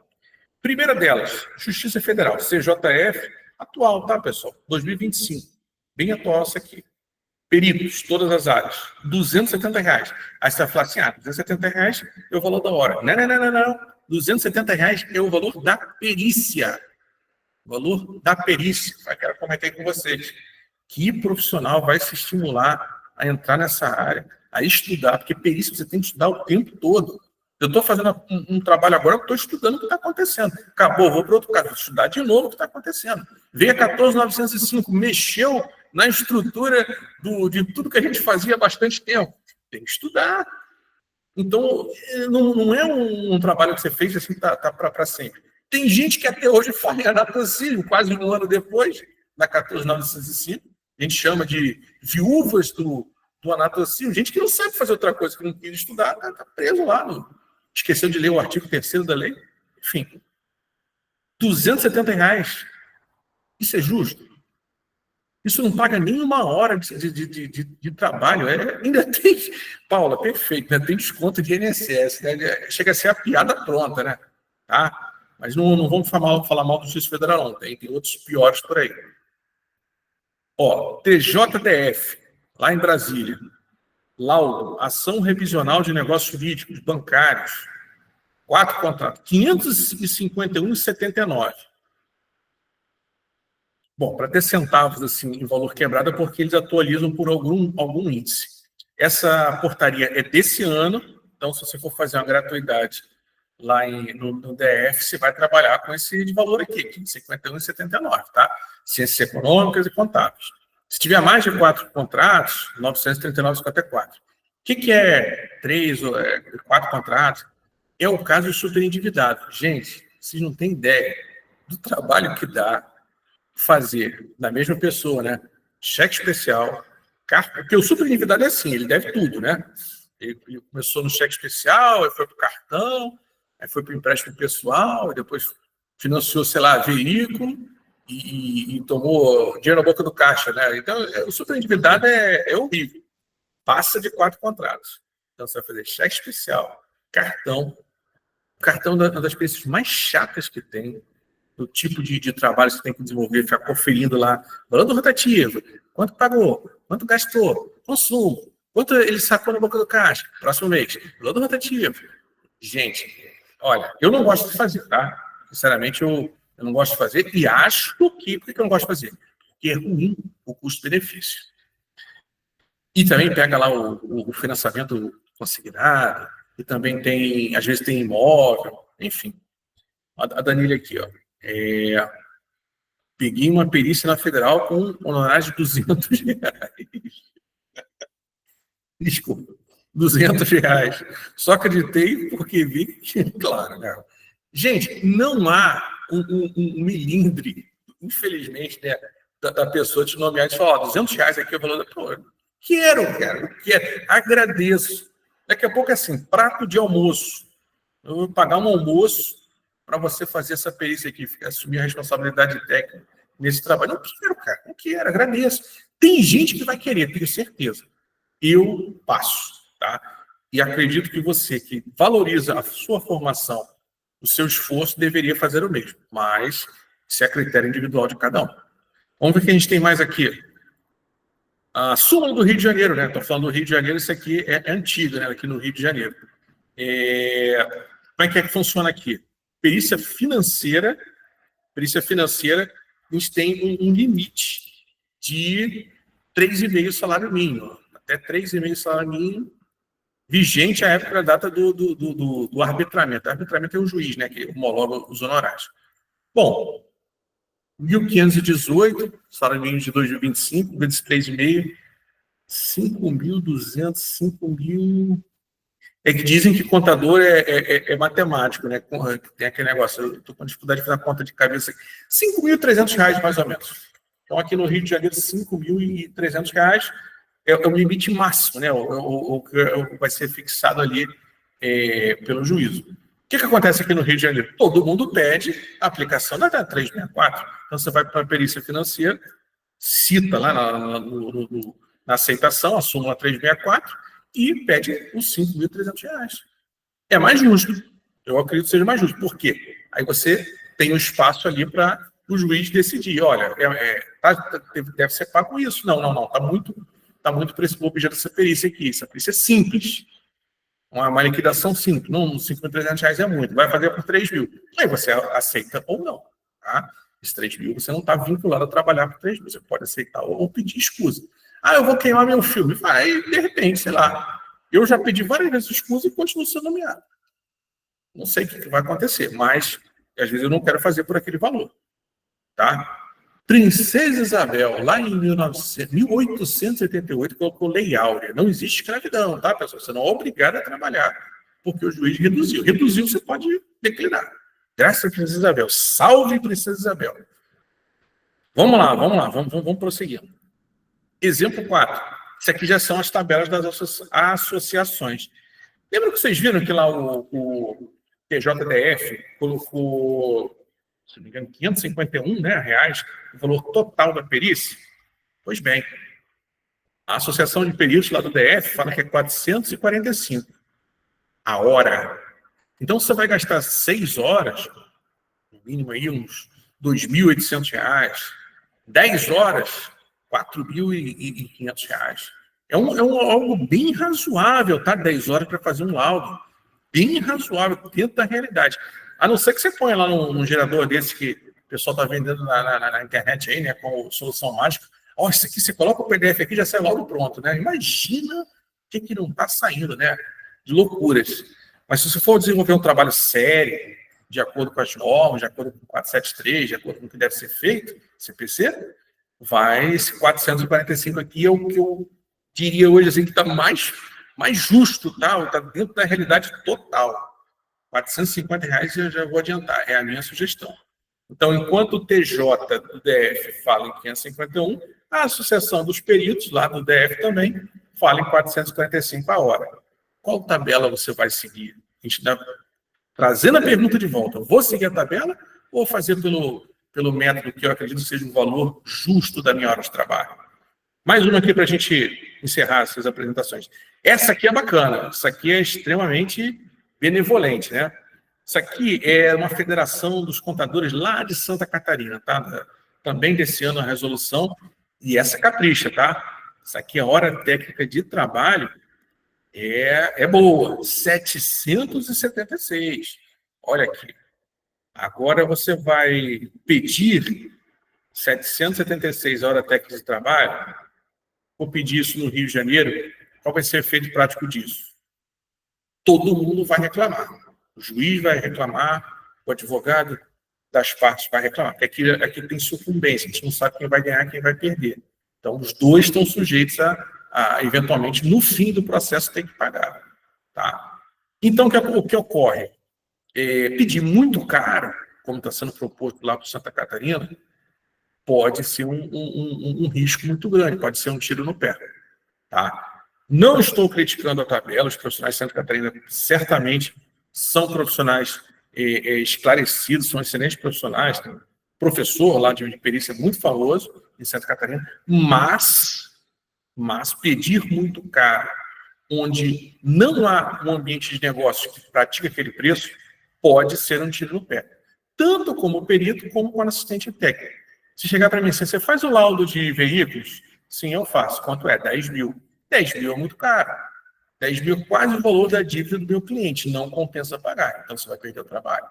Speaker 1: Primeira delas, Justiça Federal, CJF, atual, tá, pessoal? 2025. Bem atual essa aqui. Peritos, todas as áreas, R$270. Aí você vai falar assim, R$270 é o valor da hora. Não. R$270 é o valor da perícia. O valor da perícia. Eu quero comentar com vocês. Que profissional vai se estimular a entrar nessa área, a estudar? Porque perícia você tem que estudar o tempo todo. Eu estou fazendo um trabalho agora, eu estou estudando o que está acontecendo. Acabou, vou para outro caso, vou estudar de novo o que está acontecendo. Veio a 14.905, mexeu na estrutura de tudo que a gente fazia há bastante tempo. Tem que estudar. Então, não é um trabalho que você fez assim, tá para sempre. Tem gente que até hoje faz anatocílio, quase um ano depois, da 14.905. A gente chama de viúvas do anatocílio. Gente que não sabe fazer outra coisa, que não quis estudar, está preso lá. Esqueceu de ler o artigo 3º da lei. Enfim, R$270. Isso é justo? Isso não paga nem uma hora de trabalho. Ainda tem, Paula, perfeito, né? Tem desconto de INSS, né? Chega a ser a piada pronta, né? Tá? Mas não vamos falar mal do Justiça Federal, não. Tem outros piores por aí. TJDF, lá em Brasília. Laudo, ação revisional de negócios jurídicos, bancários. 4 contratos, 551,79. Bom, para ter centavos assim, em valor quebrado é porque eles atualizam por algum índice. Essa portaria é desse ano, então se você for fazer uma gratuidade lá no DF, você vai trabalhar com esse de valor aqui, 51,79, tá? Ciências econômicas e contábeis. Se tiver mais de 4 contratos, 939,54. O que é 3 ou 4 contratos? É o caso de superendividado. Gente, vocês não têm ideia do trabalho que dá fazer da mesma pessoa, né? Cheque especial, porque o superendividado é assim, ele deve tudo, né? Ele começou no cheque especial, aí foi para o cartão, aí foi para o empréstimo pessoal, depois financiou, sei lá, veículo e tomou dinheiro na boca do caixa, né? Então, o superendividado é horrível. Passa de 4 contratos. Então, você vai fazer cheque especial, cartão. O cartão é uma das coisas mais chatas que tem, do tipo de trabalho que você tem que desenvolver, ficar conferindo lá, valor rotativo, quanto pagou, quanto gastou, consumo, quanto ele sacou na boca do caixa, próximo mês, valor rotativo. Gente, olha, eu não gosto de fazer, tá? Sinceramente, eu não gosto de fazer e acho que... Por que eu não gosto de fazer? Porque é ruim o custo-benefício. E também pega lá o financiamento consignado, e também tem, às vezes tem imóvel, enfim. A Danilha aqui, ó. Peguei uma perícia na Federal com honorários de R$200. Desculpa, R$200. Só acreditei porque vi que, claro, né? Gente, não há um milindre, infelizmente, né, da pessoa te nomear e falar, R$200 aqui é o valor da... Pô, quero, agradeço. Daqui a pouco é assim, prato de almoço. Eu vou pagar um almoço para você fazer essa perícia aqui, assumir a responsabilidade técnica nesse trabalho. Não quero, cara, não quero, agradeço. Tem gente que vai querer, tenho certeza. Eu passo, tá? E acredito que você que valoriza a sua formação, o seu esforço, deveria fazer o mesmo. Mas isso é critério individual de cada um. Vamos ver o que a gente tem mais aqui. A súmula do Rio de Janeiro, né? Estou falando do Rio de Janeiro, isso aqui é antigo, né? Aqui no Rio de Janeiro. Como é que funciona aqui? Perícia financeira, a gente tem um limite de 3,5 salário mínimo, até 3,5 salário mínimo, vigente à época da data do arbitramento. O arbitramento é o juiz, né, que homologa os honorários. Bom, 1.518, salário mínimo de 2025, vezes 3,5, 5.200, 5.000... É que dizem que contador é matemático, né? Tem aquele negócio, eu estou com dificuldade de fazer a conta de cabeça. R$5.300, mais ou menos. Então, aqui no Rio de Janeiro, R$5.300 é o limite máximo, né? O que vai ser fixado ali pelo juízo. O que acontece aqui no Rio de Janeiro? Todo mundo pede a aplicação da 364. Então, você vai para a perícia financeira, cita lá na aceitação a súmula 364, e pede os R$5.300. É mais justo. Eu acredito que seja mais justo. Por quê? Aí você tem um espaço ali para o juiz decidir. Olha, deve ser pago isso. Não. Está muito para esse objeto dessa perícia aqui. Essa perícia é simples. Uma liquidação simples. Não, R$5.300 é muito. Vai fazer por 3 mil. Aí você aceita ou não. Tá? Esses 3 mil você não está vinculado a trabalhar por 3 mil. Você pode aceitar ou pedir escusa. Eu vou queimar meu filme. Vai, de repente, sei lá. Eu já pedi várias vezes escusa e continuo sendo nomeado. Não sei o que vai acontecer, mas às vezes eu não quero fazer por aquele valor. Tá? Princesa Isabel, lá em 1888, colocou Lei Áurea. Não existe escravidão, tá, pessoal? Você não é obrigado a trabalhar, porque o juiz reduziu. Reduziu, você pode declinar. Graças a Princesa Isabel. Salve, Princesa Isabel. Vamos lá, vamos prosseguir. Exemplo 4. Isso aqui já são as tabelas das associações. Lembra que vocês viram que lá o TJDF colocou, se não me engano, R$551, né, reais, o valor total da perícia? Pois bem, a Associação de Peritos lá do DF fala que é 445 a hora. Então, você vai gastar 6 horas, no mínimo aí uns R$2.800, 10 horas, R$4.500. É algo bem razoável, tá? 10 horas para fazer um laudo. Bem razoável, dentro da realidade. A não ser que você ponha lá num gerador desse que o pessoal está vendendo na internet aí, né? Com solução mágica. Isso aqui, você coloca o PDF aqui, já sai logo pronto, né? Imagina que não está saindo, né? De loucuras. Mas se você for desenvolver um trabalho sério, de acordo com as normas, de acordo com o 473, de acordo com o que deve ser feito, CPC, esse 445 aqui é o que eu diria hoje assim, que está mais justo, tá? Está dentro da realidade total. R$ 450 eu já vou adiantar, é a minha sugestão. Então, enquanto o TJ do DF fala em 551, a Associação dos Peritos, lá do DF também, fala em 445 a hora. Qual tabela você vai seguir? A gente está trazendo a pergunta de volta. Vou seguir a tabela ou fazer pelo método que eu acredito seja um valor justo da minha hora de trabalho? Mais uma aqui para a gente encerrar essas apresentações. Essa aqui é bacana. Essa aqui é extremamente benevolente, né? Isso aqui é uma federação dos contadores lá de Santa Catarina, tá? Também desse ano a resolução. E essa capricha, tá? Isso aqui é hora técnica de trabalho. É boa. 776. Olha aqui. Agora você vai pedir 776 horas técnicas de trabalho. Vou pedir isso no Rio de Janeiro. Qual vai ser o efeito prático disso? Todo mundo vai reclamar. O juiz vai reclamar, o advogado das partes vai reclamar. Porque aqui tem sucumbência, a gente não sabe quem vai ganhar e quem vai perder. Então, os dois estão sujeitos a eventualmente, no fim do processo, ter que pagar. Tá? Então, o que ocorre? Pedir muito caro, como está sendo proposto lá para Santa Catarina, pode ser um risco muito grande, pode ser um tiro no pé. Tá? Não estou criticando a tabela, os profissionais de Santa Catarina certamente são profissionais esclarecidos, são excelentes profissionais, tem um professor lá de perícia muito famoso em Santa Catarina, mas pedir muito caro, onde não há um ambiente de negócio que pratica aquele preço, pode ser um tiro no pé. Tanto como perito, como como assistente técnico. Se chegar para mim assim, você faz o laudo de veículos? Sim, eu faço. Quanto é? 10 mil. 10 mil é muito caro. 10 mil é quase o valor da dívida do meu cliente. Não compensa pagar. Então, você vai perder o trabalho.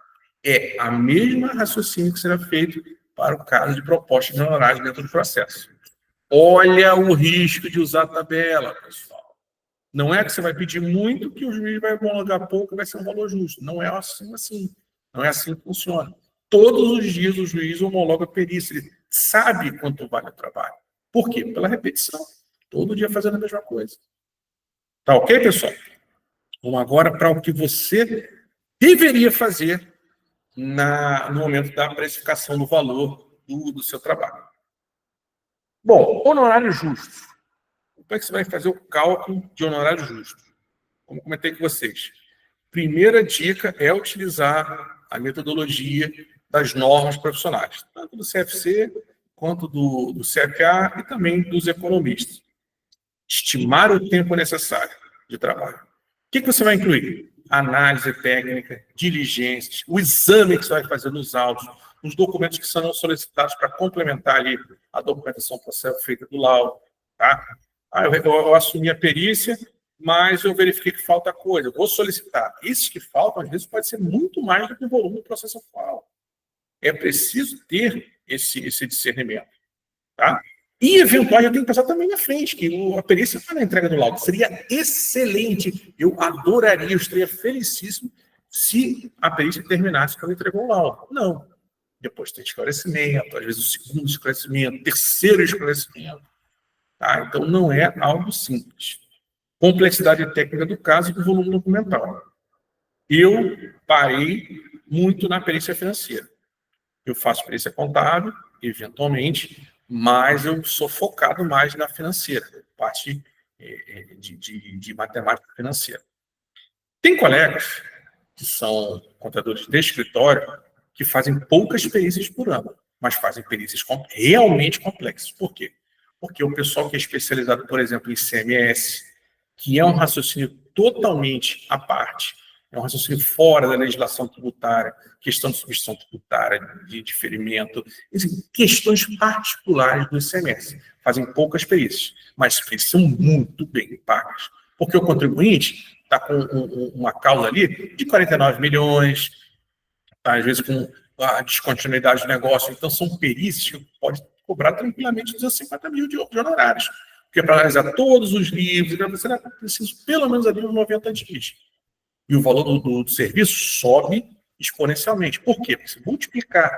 Speaker 1: É a mesma raciocínio que será feito para o caso de proposta de honorários dentro do processo. Olha o risco de usar a tabela, pessoal. Não é que você vai pedir muito que o juiz vai homologar pouco e vai ser um valor justo. Não é assim. Não é assim que funciona. Todos os dias o juiz homologa a perícia. Ele sabe quanto vale o trabalho. Por quê? Pela repetição. Todo dia fazendo a mesma coisa. Tá ok, pessoal? Vamos agora para o que você deveria fazer no momento da precificação do valor do seu trabalho. Bom, honorário justo. Como é que você vai fazer o cálculo de honorário justo? Como comentei com vocês. Primeira dica é utilizar a metodologia das normas profissionais, tanto do CFC quanto do CFA e também dos economistas. Estimar o tempo necessário de trabalho. O que você vai incluir? Análise técnica, diligências, o exame que você vai fazer nos autos, os documentos que serão solicitados para complementar ali a documentação processo feita do laudo. Tá? Eu assumi a perícia, mas eu verifiquei que falta coisa. Eu vou solicitar. Esses que faltam, às vezes, pode ser muito mais do que o volume do processo atual. É preciso ter esse discernimento. Tá? E, eventualmente, eu tenho que pensar também na frente, que a perícia está na entrega do laudo. Seria excelente. Eu adoraria, eu estaria felicíssimo se a perícia terminasse quando entregou o laudo. Não. Depois tem esclarecimento, às vezes o segundo esclarecimento, terceiro esclarecimento. Tá? Então, não é algo simples. Complexidade técnica do caso e do volume documental. Eu parei muito na perícia financeira. Eu faço perícia contábil, eventualmente, mas eu sou focado mais na financeira, parte de matemática financeira. Tem colegas que são contadores de escritório que fazem poucas perícias por ano, mas fazem perícias realmente complexas. Por quê? Porque o pessoal que é especializado, por exemplo, em CMS, que é um raciocínio totalmente à parte, é um raciocínio fora da legislação tributária, questão de substituição tributária, de diferimento, questões particulares do ICMS. Fazem poucas perícias, mas são muito bem pagas. Porque o contribuinte está com uma causa ali de 49 milhões, tá, às vezes com a descontinuidade do negócio. Então, são perícias que pode cobrar tranquilamente 250 mil de honorários. Porque para analisar todos os livros, você precisa pelo menos ali uns 90 dias. E o valor do serviço sobe exponencialmente. Por quê? Porque se multiplicar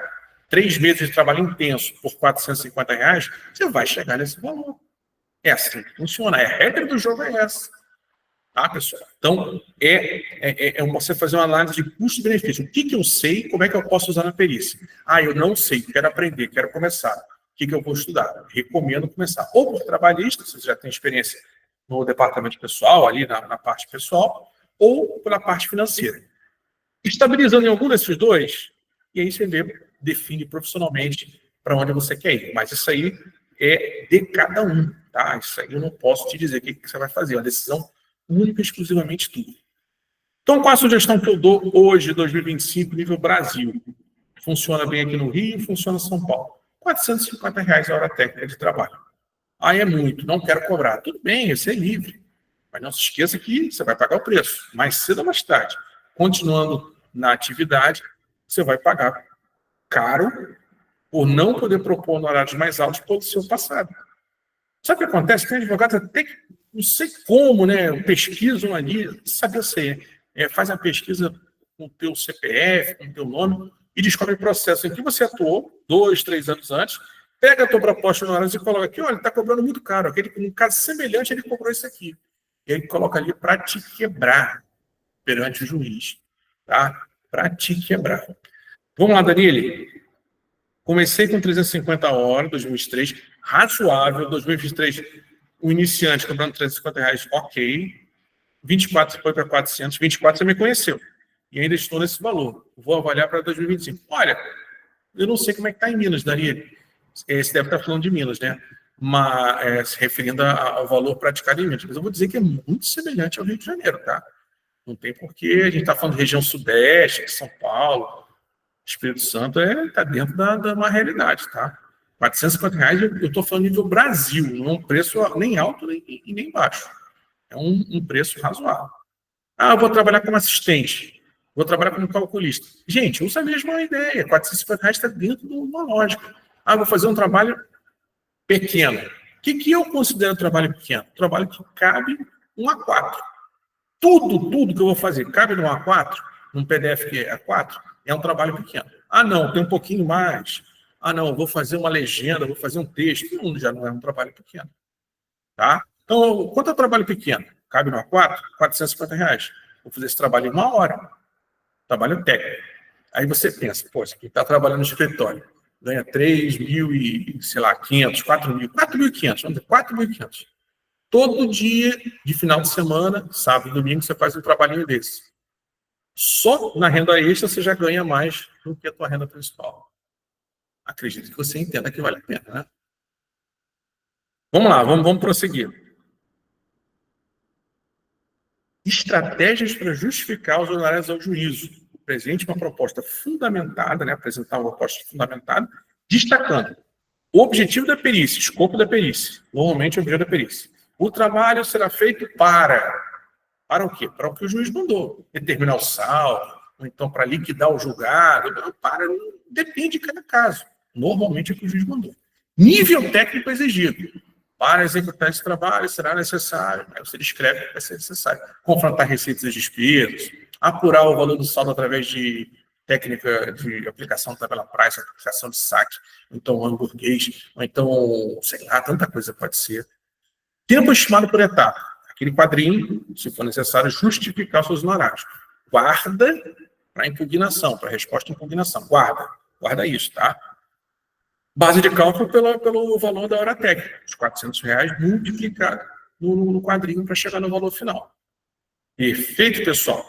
Speaker 1: 3 meses de trabalho intenso por R$ 450, você vai chegar nesse valor. É assim que funciona. A regra do jogo é essa. Tá, pessoal? Então, você fazer uma análise de custo-benefício. O que eu sei, como é que eu posso usar na perícia? Eu não sei, quero aprender, quero começar. O que eu vou estudar? Recomendo começar. Ou por trabalhista, se você já tem experiência no departamento pessoal, ali na parte pessoal, ou pela parte financeira. Estabilizando em algum desses dois, e aí você define profissionalmente para onde você quer ir. Mas isso aí é de cada um, tá? Isso aí eu não posso te dizer o que você vai fazer. É uma decisão única e exclusivamente tua. Então, qual a sugestão que eu dou hoje, 2025, nível Brasil? Funciona bem aqui no Rio, funciona em São Paulo. R$ 450 a hora técnica de trabalho. É muito, não quero cobrar. Tudo bem, você é livre. Mas não se esqueça que você vai pagar o preço. Mais cedo ou mais tarde. Continuando na atividade, você vai pagar caro por não poder propor honorários mais altos pelo seu passado. Sabe o que acontece? Tem advogado até que, não sei como, né? Pesquisam ali, sabe você, faz a pesquisa com o teu CPF, com o teu nome, e descobre o processo em que você atuou 2, 3 anos antes, pega a tua proposta de honorários e coloca aqui, olha, ele está cobrando muito caro. Aquele, um caso semelhante, ele cobrou isso aqui. E aí coloca ali para te quebrar perante o juiz, tá? Para te quebrar. Vamos lá, Danilo. Comecei com 350 horas, 2023, razoável. 2023, o iniciante cobrando R$ 350, ok. 24 foi para 400, 24 você me conheceu. E ainda estou nesse valor. Vou avaliar para 2025. Olha, eu não sei como é que está em Minas, Danilo. Você deve estar falando de Minas, né? Mas se referindo ao valor praticado em Minas. Mas eu vou dizer que é muito semelhante ao Rio de Janeiro, tá? Não tem porquê. A gente está falando de região sudeste, de São Paulo. Espírito Santo está dentro da uma realidade, tá? R$ 450, eu estou falando nível Brasil, não é um preço nem alto e nem baixo. É um preço razoável. Eu vou trabalhar como assistente, vou trabalhar como calculista. Gente, usa a mesma ideia, R$ 450 está dentro de uma lógica. Vou fazer um trabalho pequeno. O que eu considero trabalho pequeno? Trabalho que cabe um A4. Tudo que eu vou fazer cabe no A4, num PDF que é A4, é um trabalho pequeno. Não, tem um pouquinho mais. Não, vou fazer uma legenda, vou fazer um texto. Já não é um trabalho pequeno. Tá? Então, quanto é um trabalho pequeno? Cabe no A4? R$ 450. Vou fazer esse trabalho em 1 hora. Trabalho técnico. Aí você pensa, poxa, quem está trabalhando no escritório ganha 3.000 e, sei lá, 500, 4.000, 4.500, vamos dizer, 4.500. Todo dia, de final de semana, sábado e domingo, você faz um trabalhinho desse. Só na renda extra você já ganha mais do que a tua renda principal. Acredito que você entenda que vale a pena, né? Vamos lá, vamos prosseguir. Estratégias para justificar os honorários ao juízo. Presente uma proposta fundamentada, né? Apresentar uma proposta fundamentada, destacando o objetivo da perícia, escopo da perícia. Normalmente o objetivo da perícia. O trabalho será feito para o quê? Para o que o juiz mandou. Determinar o saldo, ou então para liquidar o julgado. Depende de cada caso. Normalmente é o que o juiz mandou. Nível técnico exigido. Para executar esse trabalho será necessário, né? Você descreve que vai ser necessário. Confrontar receitas e despesas, apurar o valor do saldo através de técnica de aplicação da tabela price, aplicação de saque, ou então hamburguês, ou então, sei lá, tanta coisa pode ser. Tempo estimado por etapa. Aquele quadrinho, se for necessário, justificar seus honorários. Guarda para impugnação, para resposta à impugnação. Guarda isso, tá? Base de cálculo pelo valor da hora técnica. Os R$ 400 multiplicado no quadrinho para chegar no valor final. Perfeito, pessoal?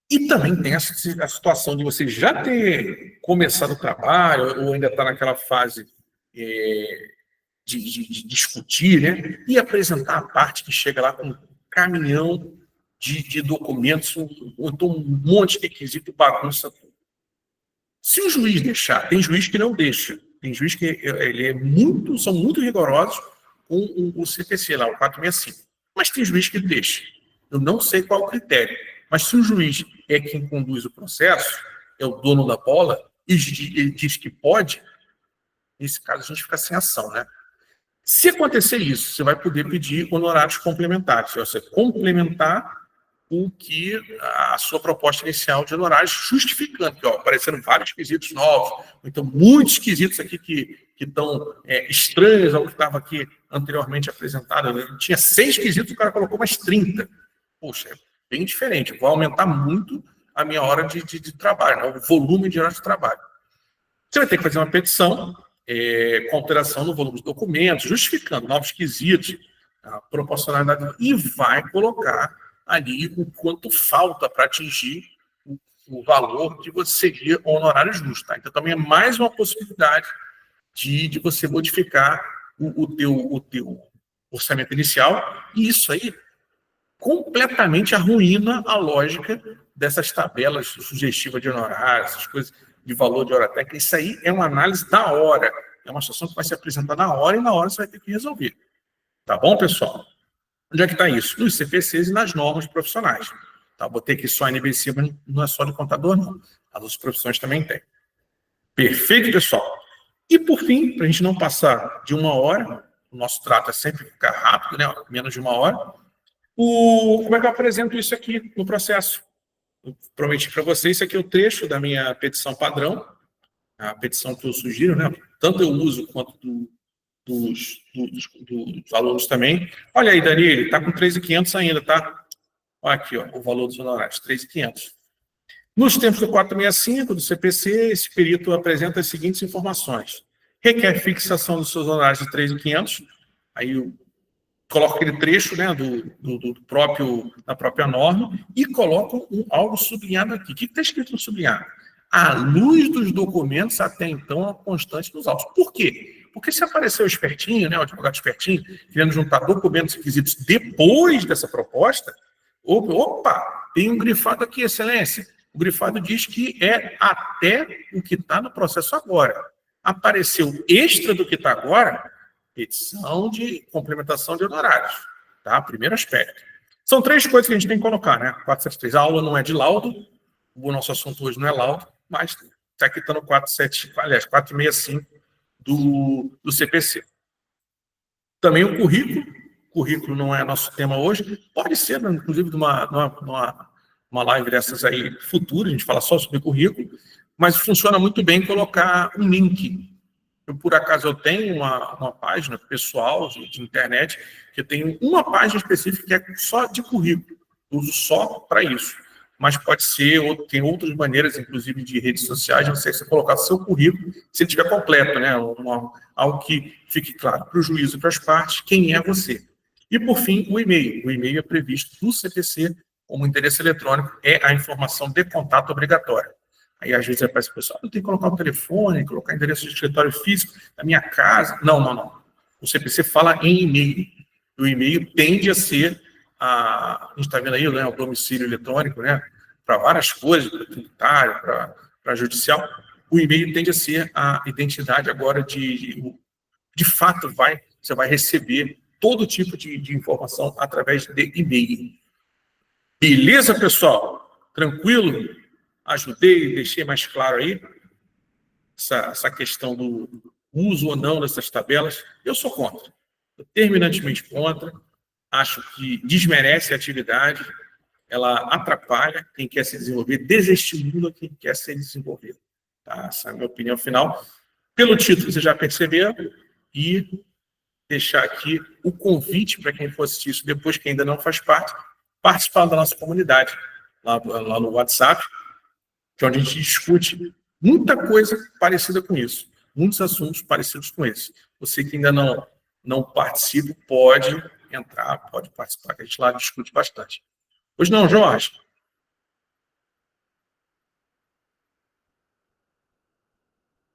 Speaker 1: E também tem a situação de você já ter começado o trabalho ou ainda está naquela fase de discutir, né? E apresentar a parte que chega lá com um caminhão de documentos, ou então um monte de requisito, bagunça. Se o juiz deixar, tem juiz que não deixa, tem juiz que são muito rigorosos com o CPC lá, o 465, mas tem juiz que deixa. Eu não sei qual é o critério, mas se o juiz é quem conduz o processo, é o dono da bola, e ele diz que pode, nesse caso a gente fica sem ação, né? Se acontecer isso, você vai poder pedir honorários complementares. Você complementar o que a sua proposta inicial de honorários, justificando que apareceram vários quesitos novos, então muitos quesitos aqui que estão estranhos ao que estava aqui anteriormente apresentado. Tinha 6 quesitos, o cara colocou mais 30. Poxa, é bem diferente. Vai aumentar muito a minha hora de trabalho, né? O volume de horas de trabalho. Você vai ter que fazer uma petição com alteração no volume de documentos, justificando novos quesitos, a proporcionalidade, e vai colocar ali o quanto falta para atingir o valor que você seria o honorário justo. Tá? Então, também é mais uma possibilidade de você modificar o teu orçamento inicial, e isso aí completamente arruína a lógica dessas tabelas sugestivas de honorários, essas coisas de valor de hora técnica. Isso aí é uma análise da hora. É uma situação que vai ser apresentada na hora e na hora você vai ter que resolver. Tá bom, pessoal? Onde é que está isso? Nos CPCs e nas normas profissionais. Tá? Botei aqui só NBC, mas não é só de contador, não. As outras profissões também tem. Perfeito, pessoal? E, por fim, para a gente não passar de 1 hora, o nosso trato é sempre ficar rápido, né? Menos de 1 hora. Como é que eu apresento isso aqui no processo? Eu prometi para vocês, isso aqui é o trecho da minha petição padrão, a petição que eu sugiro, né? Tanto eu uso quanto dos alunos também. Olha aí, Dani, ele está com 3.500 ainda, tá? Olha aqui, ó, o valor dos honorários, 3.500. Nos tempos do 465 do CPC, esse perito apresenta as seguintes informações. Requer fixação dos seus honorários de 3.500, aí eu coloco aquele trecho, né, da própria norma e coloco algo sublinhado aqui. O que está escrito no sublinhado? À luz dos documentos até então constantes dos autos. Por quê? Porque se apareceu espertinho, né, o advogado espertinho, querendo juntar documentos requisitos depois dessa proposta, opa, tem um grifado aqui, excelência. O grifado diz que é até o que está no processo agora. Apareceu extra do que está agora, petição de complementação de honorários. Tá? Primeiro aspecto. São 3 coisas que a gente tem que colocar, né? 473. A aula não é de laudo, o nosso assunto hoje não é laudo, mas está aqui está no 465 do CPC. Também o currículo. O currículo não é nosso tema hoje. Pode ser, inclusive, numa live dessas aí futura, a gente fala só sobre currículo, mas funciona muito bem colocar um link. Por acaso, eu tenho uma página pessoal de internet, que eu tenho uma página específica que é só de currículo. Eu uso só para isso. Mas pode ser, tem outras maneiras, inclusive de redes sociais, de você colocar seu currículo, se ele estiver completo, né? Algo que fique claro para o juiz e para as partes quem é você. E, por fim, o e-mail. O e-mail é previsto no CPC como endereço eletrônico, é a informação de contato obrigatória. Aí, às vezes, aparece o pessoal, eu tenho que colocar o telefone, colocar endereço de escritório físico da minha casa. Não. O CPC fala em e-mail. O e-mail tende a ser, a gente está vendo aí, né, o domicílio eletrônico, né, para várias coisas, para tributário, para judicial. O e-mail tende a ser a identidade agora de fato, você vai receber todo tipo de informação através de e-mail. Beleza, pessoal? Tranquilo? Ajudei, deixei mais claro aí essa questão do uso ou não dessas tabelas. Eu sou contra, terminantemente contra. Acho que desmerece a atividade, ela atrapalha quem quer se desenvolver, desestimula quem quer se desenvolver. Tá? Essa é a minha opinião final. Pelo título, você já percebeu, e deixar aqui o convite para quem for assistir isso depois, que ainda não faz parte, participar da nossa comunidade, lá no WhatsApp, que é onde a gente discute muita coisa parecida com isso, muitos assuntos parecidos com esse. Você que ainda não participa, pode entrar, pode participar, que a gente lá discute bastante. Pois não, Jorge?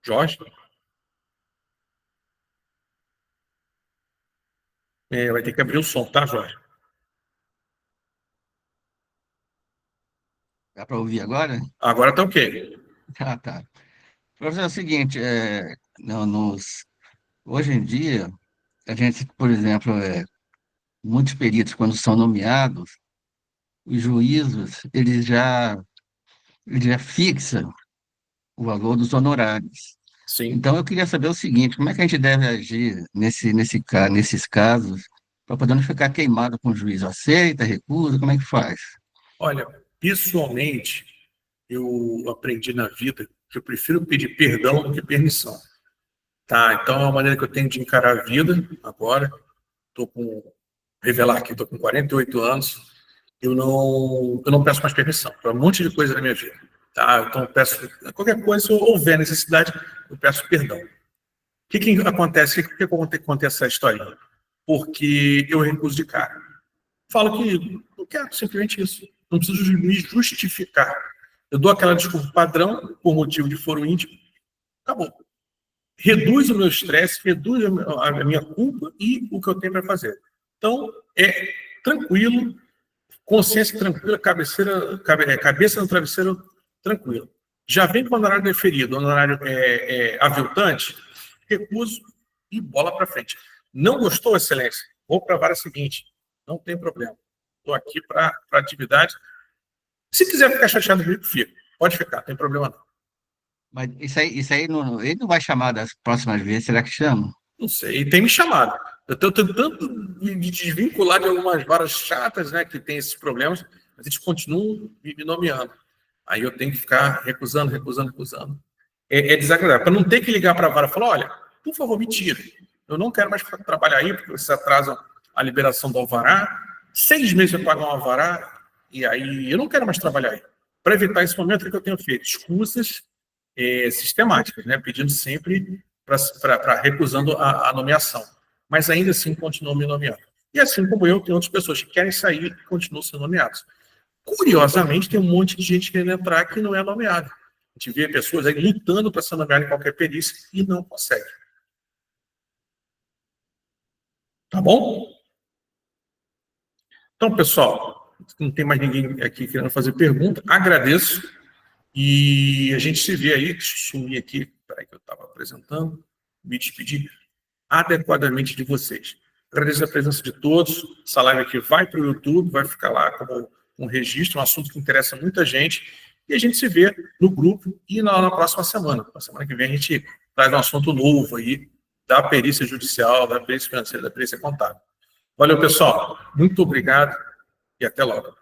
Speaker 1: Jorge? Vai ter que abrir o som, tá, Jorge?
Speaker 2: Dá para ouvir agora?
Speaker 1: Agora tá ok.
Speaker 2: Ah, tá. Professor, é o seguinte, hoje em dia, a gente, por exemplo, muitos peritos, quando são nomeados, os juízos, eles já fixam o valor dos honorários.
Speaker 1: Sim.
Speaker 2: Então, eu queria saber o seguinte, como é que a gente deve agir nesses casos para poder não ficar queimado com o juiz? Aceita, recusa, como é que faz?
Speaker 1: Olha, pessoalmente, eu aprendi na vida que eu prefiro pedir perdão do que permissão. Tá, então é uma maneira que eu tenho de encarar a vida agora. Revelar aqui, estou com 48 anos, eu não peço mais permissão para um monte de coisa na minha vida. Tá? Então eu peço, qualquer coisa, se houver necessidade, eu peço perdão. O que acontece? O que acontece essa historinha? Porque eu recuso de cara. Falo que não quero, simplesmente isso. Não preciso me justificar. Eu dou aquela desculpa padrão, por motivo de foro íntimo, acabou. Reduz o meu estresse, reduz a minha culpa e o que eu tenho para fazer. Então, é tranquilo, consciência tranquila, cabeça no travesseiro tranquilo. Já vem com o horário deferido, o horário aviltante, recuso e bola para frente. Não gostou, excelência? Vou para a vara seguinte. Não tem problema. Estou aqui para atividade. Se quiser ficar chateado comigo, fica. Pode ficar, não tem problema não.
Speaker 2: Mas isso aí não, ele não vai chamar das próximas vezes, será que chama?
Speaker 1: Não sei, tem me chamado. Eu estou tentando me desvincular de algumas varas chatas, né, que tem esses problemas, mas eles continuam me nomeando. Aí eu tenho que ficar recusando. É desagradável. Para não ter que ligar para a vara e falar, olha, por favor, me tire. Eu não quero mais trabalhar aí, porque vocês atrasam a liberação do alvará. 6 meses eu pago um alvará, e aí eu não quero mais trabalhar aí. Para evitar esse momento, o que eu tenho feito? Escusas sistemáticas, né, pedindo sempre recusando a nomeação. Mas ainda assim continuam me nomeando. E assim como eu, tem outras pessoas que querem sair e continuam sendo nomeados. Curiosamente, tem um monte de gente querendo entrar que não é nomeada. A gente vê pessoas aí lutando para ser nomeada em qualquer perícia e não consegue. Tá bom? Então, pessoal, não tem mais ninguém aqui querendo fazer pergunta. Agradeço. E a gente se vê aí. Deixa eu sumir aqui. Peraí que eu estava apresentando. Me despedir adequadamente de vocês. Agradeço a presença de todos. Essa live aqui vai para o YouTube, vai ficar lá como um registro, um assunto que interessa muita gente. E a gente se vê no grupo e na próxima semana. Na semana que vem a gente traz um assunto novo aí da perícia judicial, da perícia financeira, da perícia contábil. Valeu, pessoal. Muito obrigado e até logo.